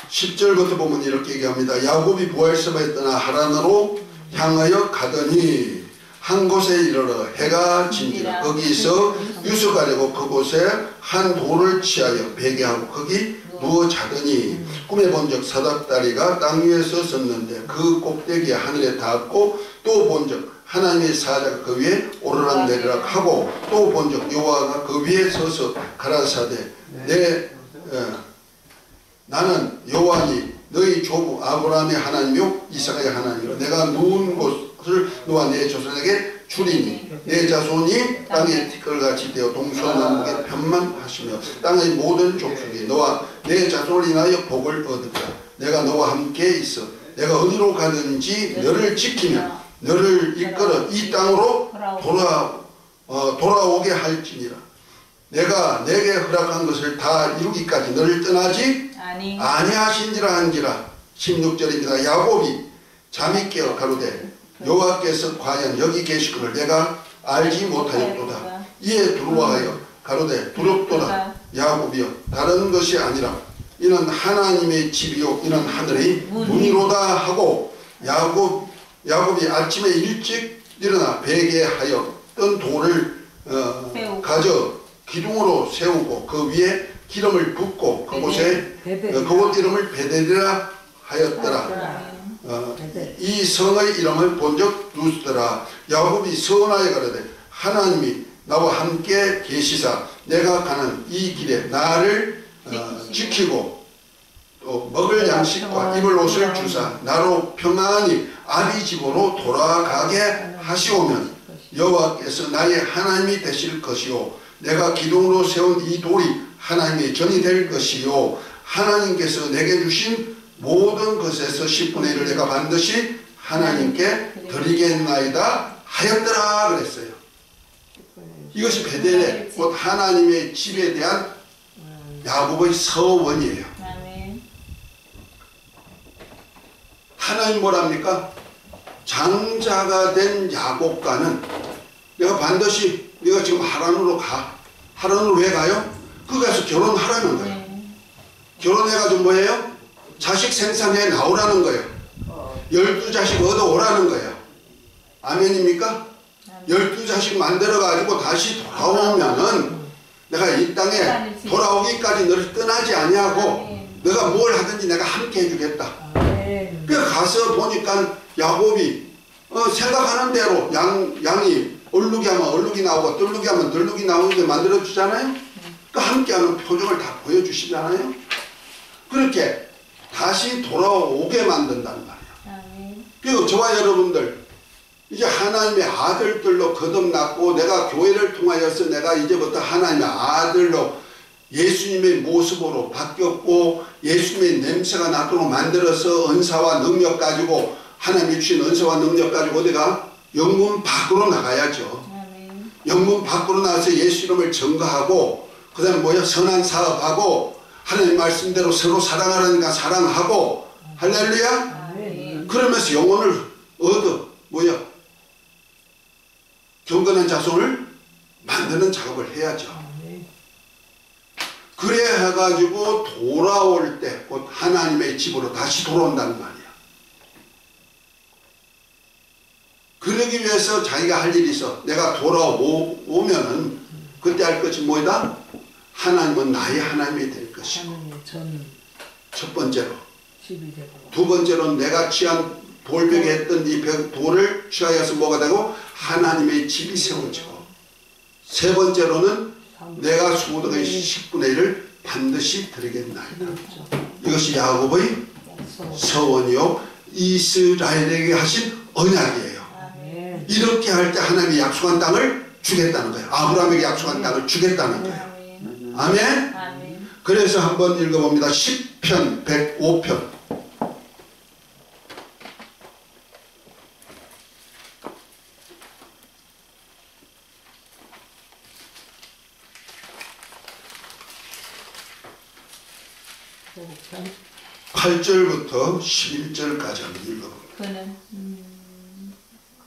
10절부터 보면 이렇게 얘기합니다. 야곱이 부엘세바에 떠나 하란으로 향하여 가더니 한 곳에 이르러 해가 진지라 거기서 유숙하려고 그곳에 한 돌을 취하여 베개하고 거기 누워 자더니 꿈에 본적 사닥다리가 땅 위에서 섰는데 그 꼭대기에 하늘에 닿았고 또 본적 하나님의 사자가 그 위에 오르락 내리락 하고 또 본적 여호와가 그 위에 서서 가라사대 나는 여호와니 너희 조부 아브라함의 하나님이요 이삭의 하나님이라 내가 누운 곳을 너와 내 조선에게 주리니 내 자손이 땅의 티끌같이 되어 동서남북에 편만하시며 땅의 모든 족속이 너와 내 자손을 인하여 복을 얻으리라. 내가 너와 함께 있어 내가 어디로 가든지 너를 지키며 너를 이끌어 이 땅으로 돌아오게 할지니라. 내가 내게 허락한 것을 다 이루기까지 너를 떠나지 아니하신지라 한지라. 16절입니다. 야곱이 잠이 깨어 가로되 여호와께서 과연 여기 계시거늘 내가 알지 못하였도다. 이에 두려워하여 가로되 두렵도다. 야곱이여 다른 것이 아니라 이는 하나님의 집이요 이는 하늘의 문이로다 하고 야곱이 아침에 일찍 일어나 베개하여 뜬 돌을 가져 기둥으로 세우고 그 위에 기름을 붓고 그곳에 그곳 이름을 베델이라 하였더라. 이 성의 이름을 본적 루스더라. 야곱이 서원하여 가로되 하나님이 나와 함께 계시사 내가 가는 이 길에 나를 지키고 또 먹을 양식과 입을 옷을 주사 나로 평안히 아비 집으로 돌아가게 하시오면 여호와께서 나의 하나님이 되실 것이요 내가 기둥으로 세운 이 돌이 하나님의 전이 될 것이요 하나님께서 내게 주신 모든 것에서 10분의 1을 내가 반드시 하나님께 드리겠나이다 하였더라 그랬어요. 이것이 베델레 곧 하나님의 집에 대한 야곱의 서원이에요. 하나님 뭐랍니까? 장자가 된 야곱과는 내가 반드시 네가 지금 하란으로 가. 하란으로 왜 가요? 거기 가서 결혼하라는 거예요. 결혼해가지고 뭐예요? 자식 생산해 나오라는 거예요. 12자식 얻어오라는 거예요. 아멘입니까? 12자식 만들어가지고 다시 돌아오면은 내가 이 땅에 돌아오기까지 너를 떠나지 아니하고 너가 뭘 하든지 내가 함께 해주겠다. 그래서 가서 보니까 야곱이 생각하는 대로 양이 얼룩이 하면 얼룩이 나오고 뜰룩이 하면 뜰룩이 나오는데 만들어주잖아요. 그 함께하는 표정을 다 보여주시잖아요. 그렇게 다시 돌아오게 만든단 말이에요. 그리고 저와 여러분들 이제 하나님의 아들들로 거듭났고 내가 교회를 통하여서 내가 이제부터 하나님의 아들로 예수님의 모습으로 바뀌었고 예수님의 냄새가 나도록 만들어서 은사와 능력 가지고 하나님이 주신 은사와 능력 가지고 어디가 영문 밖으로 나가야죠. 영문 밖으로 나가서 예수 이름을 증거하고 그 다음에 뭐야 선한 사업하고 하나님 말씀대로 서로 사랑하라니까 사랑하고 할렐루야. 그러면서 영혼을 얻어 뭐야 경건한 자손을 만드는 작업을 해야죠. 그래 해가지고 돌아올 때 곧 하나님의 집으로 다시 돌아온다는 말이야. 그러기 위해서 자기가 할 일이 있어. 내가 돌아오면은 그때 할 것이 뭐다? 하나님은 나의 하나님이 될 것이고 첫 번째로 두 번째로 내가 취한 돌벽에 했던 이 돌을 취하여서 뭐가 되고 하나님의 집이 세워지고 세 번째로는 내가 소득의 10분의 1을 반드시 드리겠나이다. 이것이 야곱의 서원이요 이스라엘에게 하신 언약이에요. 아멘. 이렇게 할 때 하나님이 약속한 땅을 주겠다는 거예요. 아브라함에게 약속한 땅을 주겠다는 거예요. 아멘. 아멘. 아멘. 그래서 한번 읽어봅니다. 10편 105편. 편 8절부터 11절까지 한번 읽어봅니다.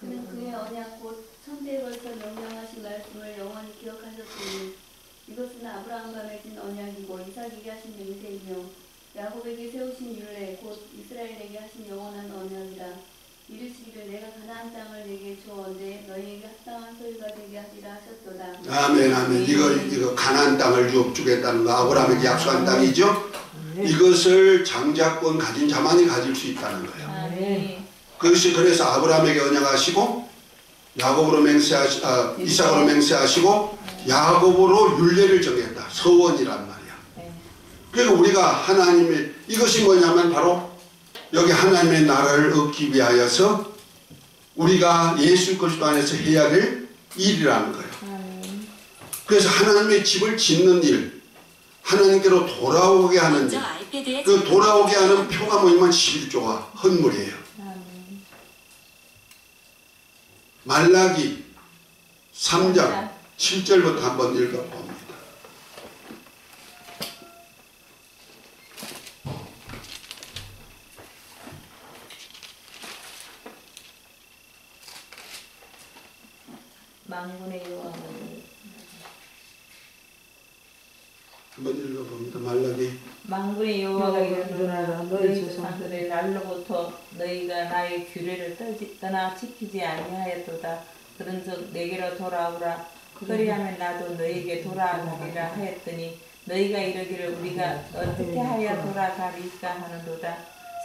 그는 그의 언약 곧 천대에 걸쳐 명령하신 말씀을 영원히 기억하셨으니 이것은 아브라함과 맺은 언약이고 이삭에게 하신 맹세이며 야곱에게 세우신 율례 곧 이스라엘에게 하신 영원한 언약이라. 이르시기를 내가 가나안 땅을 내게 주었는데 너희에게 합당한 소유가 되게 하리라 하셨도다. 아멘 아멘. 이거 가나안 땅을 주겠다는 거 아브라함에게 약속한 땅이죠. 이것을 장자권 가진 자만이 가질 수 있다는 거예요. 아멘. 그것이 그래서 아브라함에게 언약하시고 야곱으로 이삭으로 맹세하시고 야곱으로 율례를 정했다. 서원이란 말이야. 그러니까 우리가 하나님의 이것이 뭐냐면 바로 여기 하나님의 나라를 얻기 위하여서 우리가 예수 그리스도 안에서 해야 될 일이라는 거예요. 그래서 하나님의 집을 짓는 일, 하나님께로 돌아오게 하는 일, 그 돌아오게 하는 표가 뭐냐면 11조와 헌물이에요. 말라기 3장 7절부터 한번 읽어봅니다. 만군의 여호와는 한번 읽어봅니다. 말라기 만군의 여호와가 이르노라 너희 너희 조상들의 조상들의 날로부터 너희가 나의 규례를 떠나 지키지 아니하였도다. 그런즉 내게로 돌아오라. 그리하면 나도 너희에게 돌아가리라 하였더니 너희가 이르기를 우리가 어떻게 하여 돌아가리까 하는도다.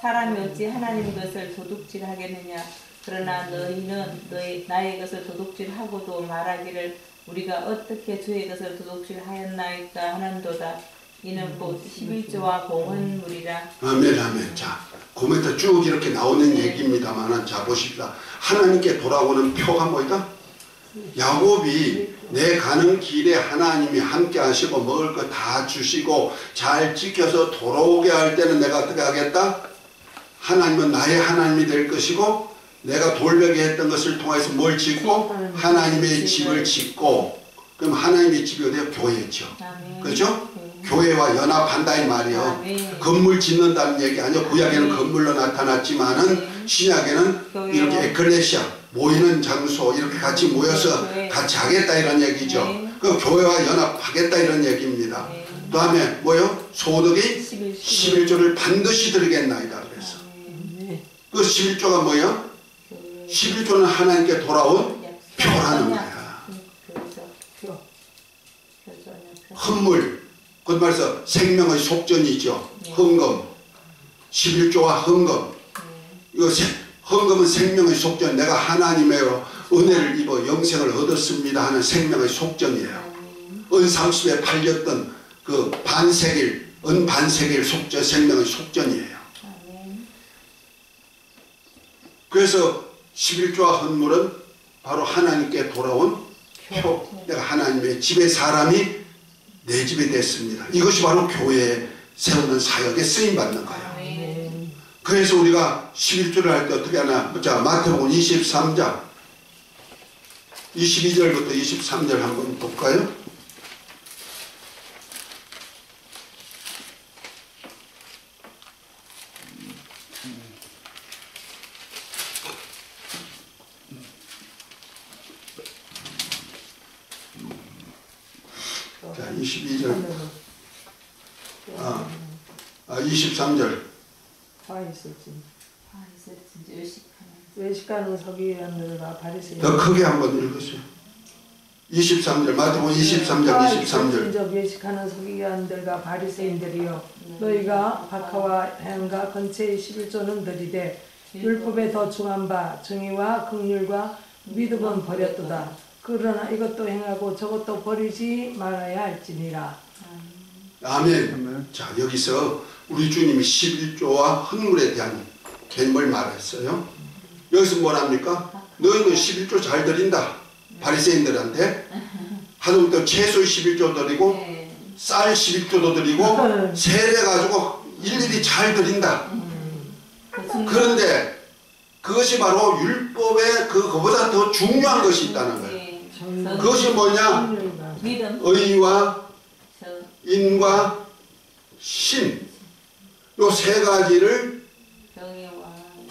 사람이 어찌 하나님 것을 도둑질하겠느냐. 그러나 너희는 나의 것을 도둑질하고도 말하기를 우리가 어떻게 주의 것을 도둑질하였나이까 하는도다. 이는 곧 11조와 공헌물이라. 아멘 아멘. 자, 코멘트 쭉 이렇게 나오는 얘기입니다만 자 보십시다. 하나님께 돌아오는 표가 뭐다? 야곱이 내 가는 길에 하나님이 함께 하시고 먹을 거 다 주시고 잘 지켜서 돌아오게 할 때는 내가 어떻게 하겠다? 하나님은 나의 하나님이 될 것이고 내가 돌려게 했던 것을 통해서 뭘 짓고? 하나님의 집을 짓고. 그럼 하나님의 집이 어디야? 교회죠. 그렇죠? 교회와 연합한다 이 말이요. 건물 짓는다는 얘기 아니요. 구약에는 건물로 나타났지만은 신약에는 이렇게 에클레시아 모이는 장소 이렇게 같이 모여서 같이 하겠다 이런 얘기죠. 그 교회와 연합하겠다 이런 얘기입니다. 그 다음에 뭐요? 소득이 11조를 반드시 드리겠나이다 그래서. 그 11조가 뭐예요? 11조는 하나님께 돌아온 표라는 거야. 헌물, 그 말해서 생명의 속전이죠. 헌금, 11조와 헌금. 이거 헌금은 생명의 속전. 내가 하나님의 은혜를 입어 영생을 얻었습니다 하는 생명의 속전이에요. 은 30에 팔렸던 그 반세길, 은 반세길 속전, 생명의 속전이에요. 그래서 11조와 헌물은 바로 하나님께 돌아온 표. 내가 하나님의 집의 사람이 내 집이 됐습니다. 이것이 바로 교회에 세우는 사역에 쓰임받는 거예요. 그래서 우리가 11조를 할 때 어떻게 하나? 자, 마태복음 23장 22절부터 23절 한번 볼까요? 자, 22절 23절 외식하는 서기관들과 바리새인 더 크게 한번 읽으세요. 23절 마태복음 23장 23절 외식하는 서기관들과 바리새인들이여 너희가 박하와 해안과 건체의 11조는 들이되 율법에 더 중한 바 정의와 긍휼과 믿음은 버렸도다. 그러나 이것도 행하고 저것도 버리지 말아야 할지니라. 아멘. 자, 여기서 우리 주님이 11조와 헌물에 대한 개념을 말했어요. 여기서 뭐랍니까? 너희는 11조 잘 드린다. 바리새인들한테 하나님도 채소 11조 드리고 네. 쌀 11조도 드리고 세례 가지고 일일이 잘 드린다. 그런데 그것이 바로 율법에 그거보다 더 중요한 것이 있다는 거예요. 네. 그것이 뭐냐? 믿음, 의와 저, 인과 신. 요 세 가지를 정의와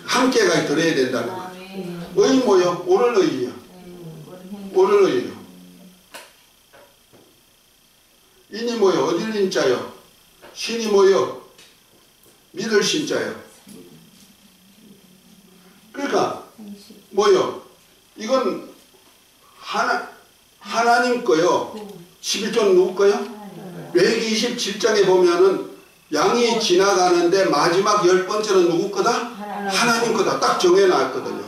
함께가 들어야 된다는 거예요. 마음의 의 뭐요? 옳은 의예요. 옳은 의예요. 인이 뭐요? 어딜 인자요? 신이 뭐요? 믿을 신자요. 그러니까 뭐요? 이건 하나님 거요. 11조는 누구 거요? 레위기 27장에 보면은 양이 지나가는데 마지막 10번째는 누구 거다? 하나님 거다. 딱 정해놨거든요.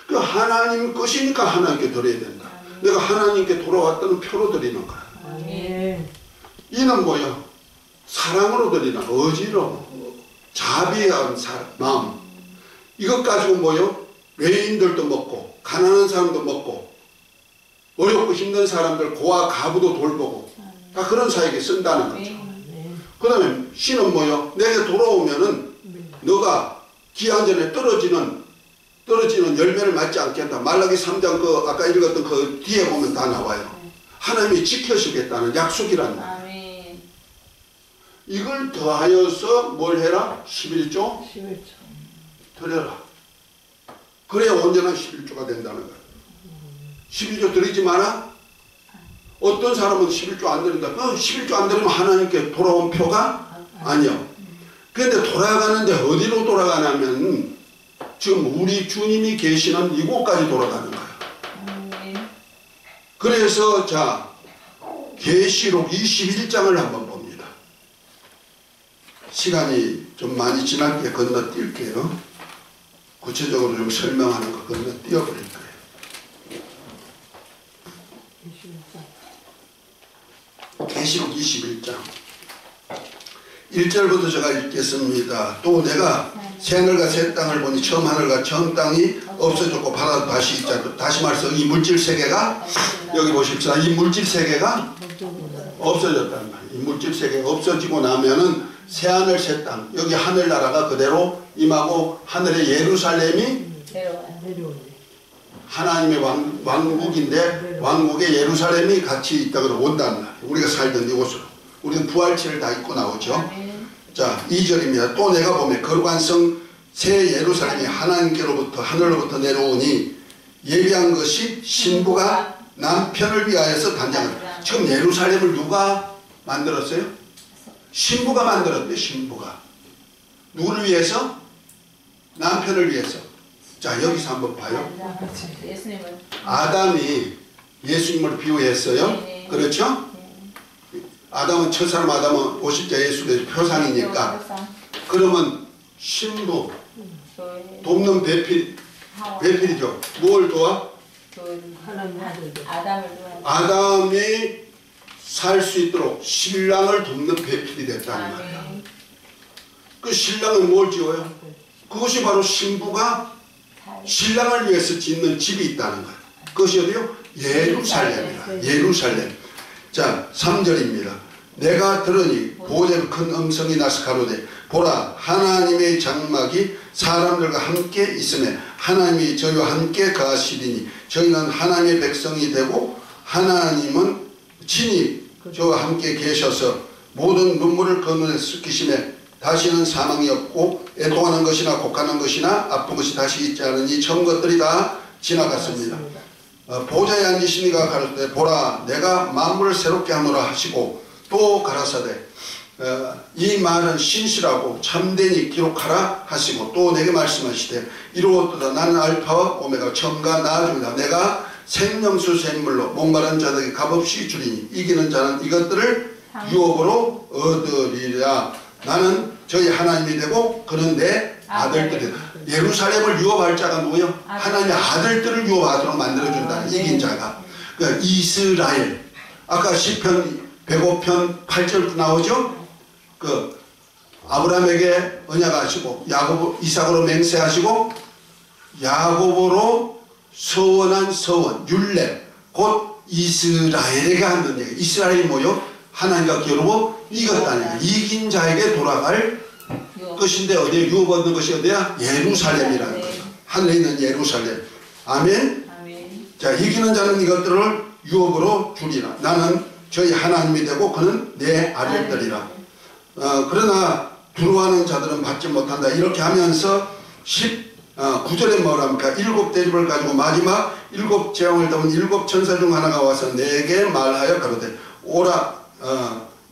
그 하나님 것이니까 하나님께 드려야 된다. 내가 하나님께 돌아왔다는 표로 드리는 거야. 이는 뭐야? 사랑으로 드리는 의지로 자비한 마음. 이것 가지고 뭐요? 외인들도 먹고 가난한 사람도 먹고 어렵고 힘든 사람들 고아 가부도 돌보고 다 그런 사에게 쓴다는 거죠. 그 다음에 신은 뭐요? 내게 돌아오면은 너가 기한 전에 떨어지는 열매를 맞지 않겠다. 말라기 3장 그 아까 읽었던 그 뒤에 보면 다 나와요. 하나님이 지켜주겠다는 약속이란 말이에요. 아멘. 이걸 더하여서 뭘 해라? 11조? 11조. 드려라. 그래야 온전한 11조가 된다는 거예요. 11조 드리지 마라? 어떤 사람은 11조 안 드린다. 11조 안 드리면 하나님께 돌아온 표가 아니요. 그런데 돌아가는데 어디로 돌아가냐면 지금 우리 주님이 계시는 이곳까지 돌아가는 거예요. 그래서 자 계시록 21장을 한번 봅니다. 시간이 좀 많이 지났기에 건너뛸게요. 구체적으로 좀 설명하는 거 건너뛰어버릴 거예요. 21장. 계시록 21장 1절부터 제가 읽겠습니다. 또 내가 새 하늘과 새 땅을 보니 처음 하늘과 처음 땅이 없어졌고 바다도 다시 있자. 다시 말해서 이 물질 세계가 여기 보십시다. 이 물질 세계가 없어졌다는 거예요. 이 물질 세계가 없어지고 나면은 새 하늘 새 땅 여기 하늘나라가 그대로 임하고 하늘의 예루살렘이 하나님의 왕국인데 왕국의 예루살렘이 같이 있다고 온다는 말이에요. 우리가 살던 이곳으로. 우리는 부활체를 다 입고 나오죠. 자 2절입니다. 또 내가 보면 거룩한 성 새 예루살렘이 하나님께로부터 하늘로부터 내려오니 예비한 것이 신부가 남편을 위하여서 단장을. 지금 예루살렘을 누가 만들었어요? 신부가 만들었대요. 신부가. 누구를 위해서? 남편을 위해서. 자 여기서 한번 봐요. 아담이 예수님을 비유했어요. 그렇죠? 아담은 첫사람 아담은 50자 예수의 표상이니까. 그러면 신부 돕는 배필이죠. 뭘 도와? 아담이 살 수 있도록 신랑을 돕는 배필이 됐다는 말이에요. 그 신랑은 뭘 지어요? 그것이 바로 신부가 신랑을 위해서 짓는 집이 있다는 거예요. 그것이 어디요? 예루살렘이라. 예루살렘. 자 3절입니다. 내가 들으니 보호자의 큰 음성이 나서 가로되 보라 하나님의 장막이 사람들과 함께 있으며 하나님이 저희와 함께 거하시리니 저희는 하나님의 백성이 되고 하나님은 친히 저와 함께 계셔서 모든 눈물을 그 눈에 씻기시며 다시는 사망이 없고 애통하는 것이나 곡하는 것이나 아픈 것이 다시 있지 않으니 처음 것들이 다 지나갔습니다. 보좌에 앉으신 이가 가로되 보라 내가 만물을 새롭게 하노라 하시고 또 가라사대 이 말은 신실하고 참되니 기록하라 하시고 또 내게 말씀하시되 이루었도다 나는 알파와 오메가 처음과 나중이다. 내가 생명수 샘물로 목마른 자들에게 값없이 주리니 이기는 자는 이것들을 유업으로 얻으리라. 나는 저희 하나님이 되고 그는 내 아들들이다. 예루살렘을 유업할 자가 누구요? 하나님의 아들들을 유업하도록 만들어준다. 이긴 자가. 그러니까 이스라엘. 아까 시편 105편 8절 나오죠? 그 아브라함에게 언약하시고 야곱 이삭으로 맹세하시고 야곱으로 서원한 서원 율례 곧 이스라엘에게 하는 얘기. 이스라엘이 뭐요? 하나님과 겨루고 이겼다는 얘기. 이긴 자에게 돌아갈 것인데 어디에 유업 얻는 것이 어디야? 예루살렘이라는 거죠. 하늘에 있는 예루살렘. 아멘. 자, 이기는 자는 이것들을 유업으로 주리라. 나는 저희 하나님이 되고 그는 내 아들들이라. 그러나 두려워하는 자들은 받지 못한다. 이렇게 하면서 19절에 뭐랍니까? 7 대접을 가지고 마지막 7 재앙을 담은 7 천사 중 하나가 와서 내게 말하여 가로되 오라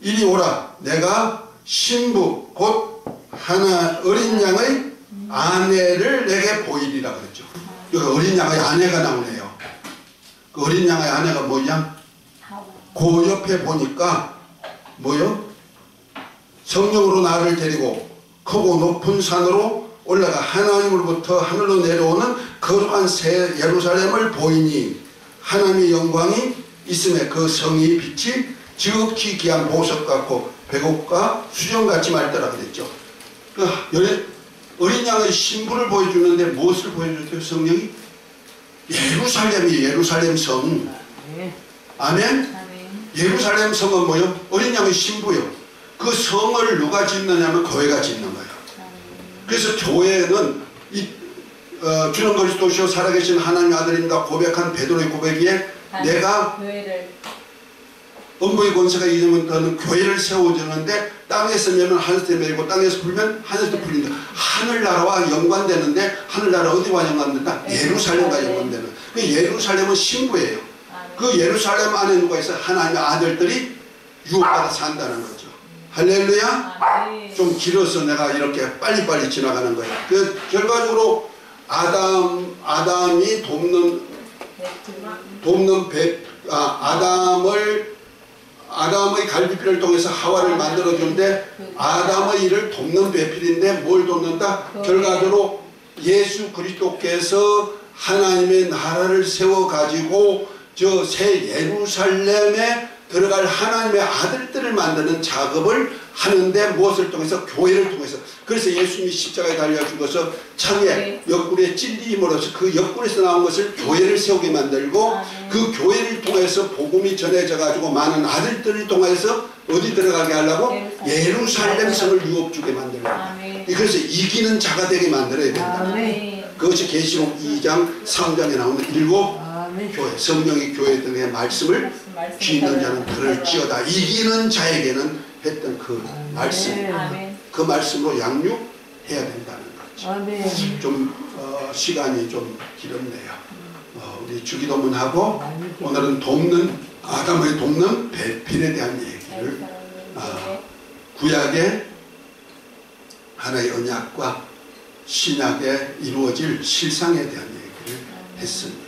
이리 오라 내가 신부 곧 하나 어린 양의 아내를 내게 보이리라 그랬죠. 여기 어린 양의 아내가 나오네요. 그 어린 양의 아내가 뭐냐? 그 옆에 보니까 뭐요? 성령으로 나를 데리고 크고 높은 산으로 올라가 하나님으로부터 하늘로 내려오는 거룩한 새 예루살렘을 보이니 하나님의 영광이 있음에 그 성이 빛이 지극히 귀한 보석 같고 백옥과 수정같이 맑더라 그랬죠. 그 어린 양의 신부를 보여주는데 무엇을 보여줬대요? 성령이? 예루살렘이 예루살렘 성. 아멘? 예루살렘 성은 뭐요? 어린 양의 신부요. 그 성을 누가 짓느냐면 교회가 짓는 거예요. 그래서 교회는 주는 그리스도시요 살아계신 하나님의 아들입니다 고백한 베드로의 고백에 내가 음부의 권세가 이기면 더는 교회를 세워주는데 땅에서 매면 하늘에서 매이고 땅에서 풀면 하늘에서 풀린다. 하늘나라와 연관되는데 하늘나라 어디와 연관된다? 예루살렘과 연관되는. 그 예루살렘은 신부예요. 그 예루살렘 안에 누가 있어요? 하나님의 아들들이 유업받아 산다는 거죠. 할렐루야. 좀 길어서 내가 이렇게 빨리빨리 지나가는 거예요. 그 결과적으로 아담이 아담의 갈비뼈를 통해서 하와를 만들어주는데 아담의 일을 돕는 배필인데 뭘 돕는다? 결과적으로 예수 그리스도께서 하나님의 나라를 세워가지고 저 새 예루살렘에 들어갈 하나님의 아들들을 만드는 작업을 하는데 무엇을 통해서? 교회를 통해서. 그래서 예수님이 십자가에 달려 죽어서 창에 옆구리에 찔림으로써 그 옆구리에서 나온 것을 교회를 세우게 만들고 그 교회를 통해서 복음이 전해져 가지고 많은 아들들을 통해서 어디 들어가게 하려고? 예루살렘 성을 유업주게 만들고. 그래서 이기는 자가 되게 만들어야 된다. 그것이 계시록 2장 3장에 나오는 7 교회, 성령이 교회 등의 말씀을 귀 있는 자는 들을지어다. 이기는 자에게는 했던 그 말씀, 그 말씀으로 양육해야 된다는 거죠. 좀 시간이 좀 길었네요. 우리 주기도문하고 오늘은 아담을 돕는 배필에 대한 얘기를 구약의 하나의 언약과 신약에 이루어질 실상에 대한 얘기를 했습니다.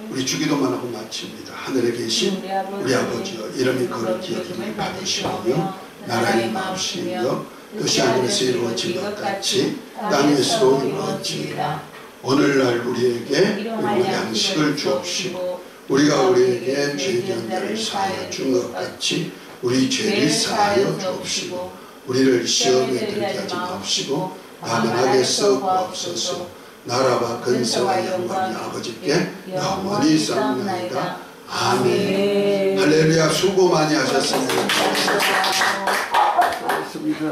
우리 주기도만 하고 마칩니다. 하늘에 계신 우리 아버지여 이름이 거룩히 여김을 받으시오며 나라의 마음이며 뜻이 하늘에서 이루어진 것 같이 땅에서도 이루어지리라. 오늘날 우리에게 일용할 양식을 주옵시고 우리가 우리에게 죄지은 자를 사하여 준 것 같이 우리 죄를 사하여 주옵시고 우리를 시험에 들게 하지 마옵시고 다만 악에 썩옵소서. 나라와 근세와 영광이 아버지께 영원히 쌓옵나이다. 아멘. 할렐루야. 수고 많이 하셨습니다. 고맙습니다.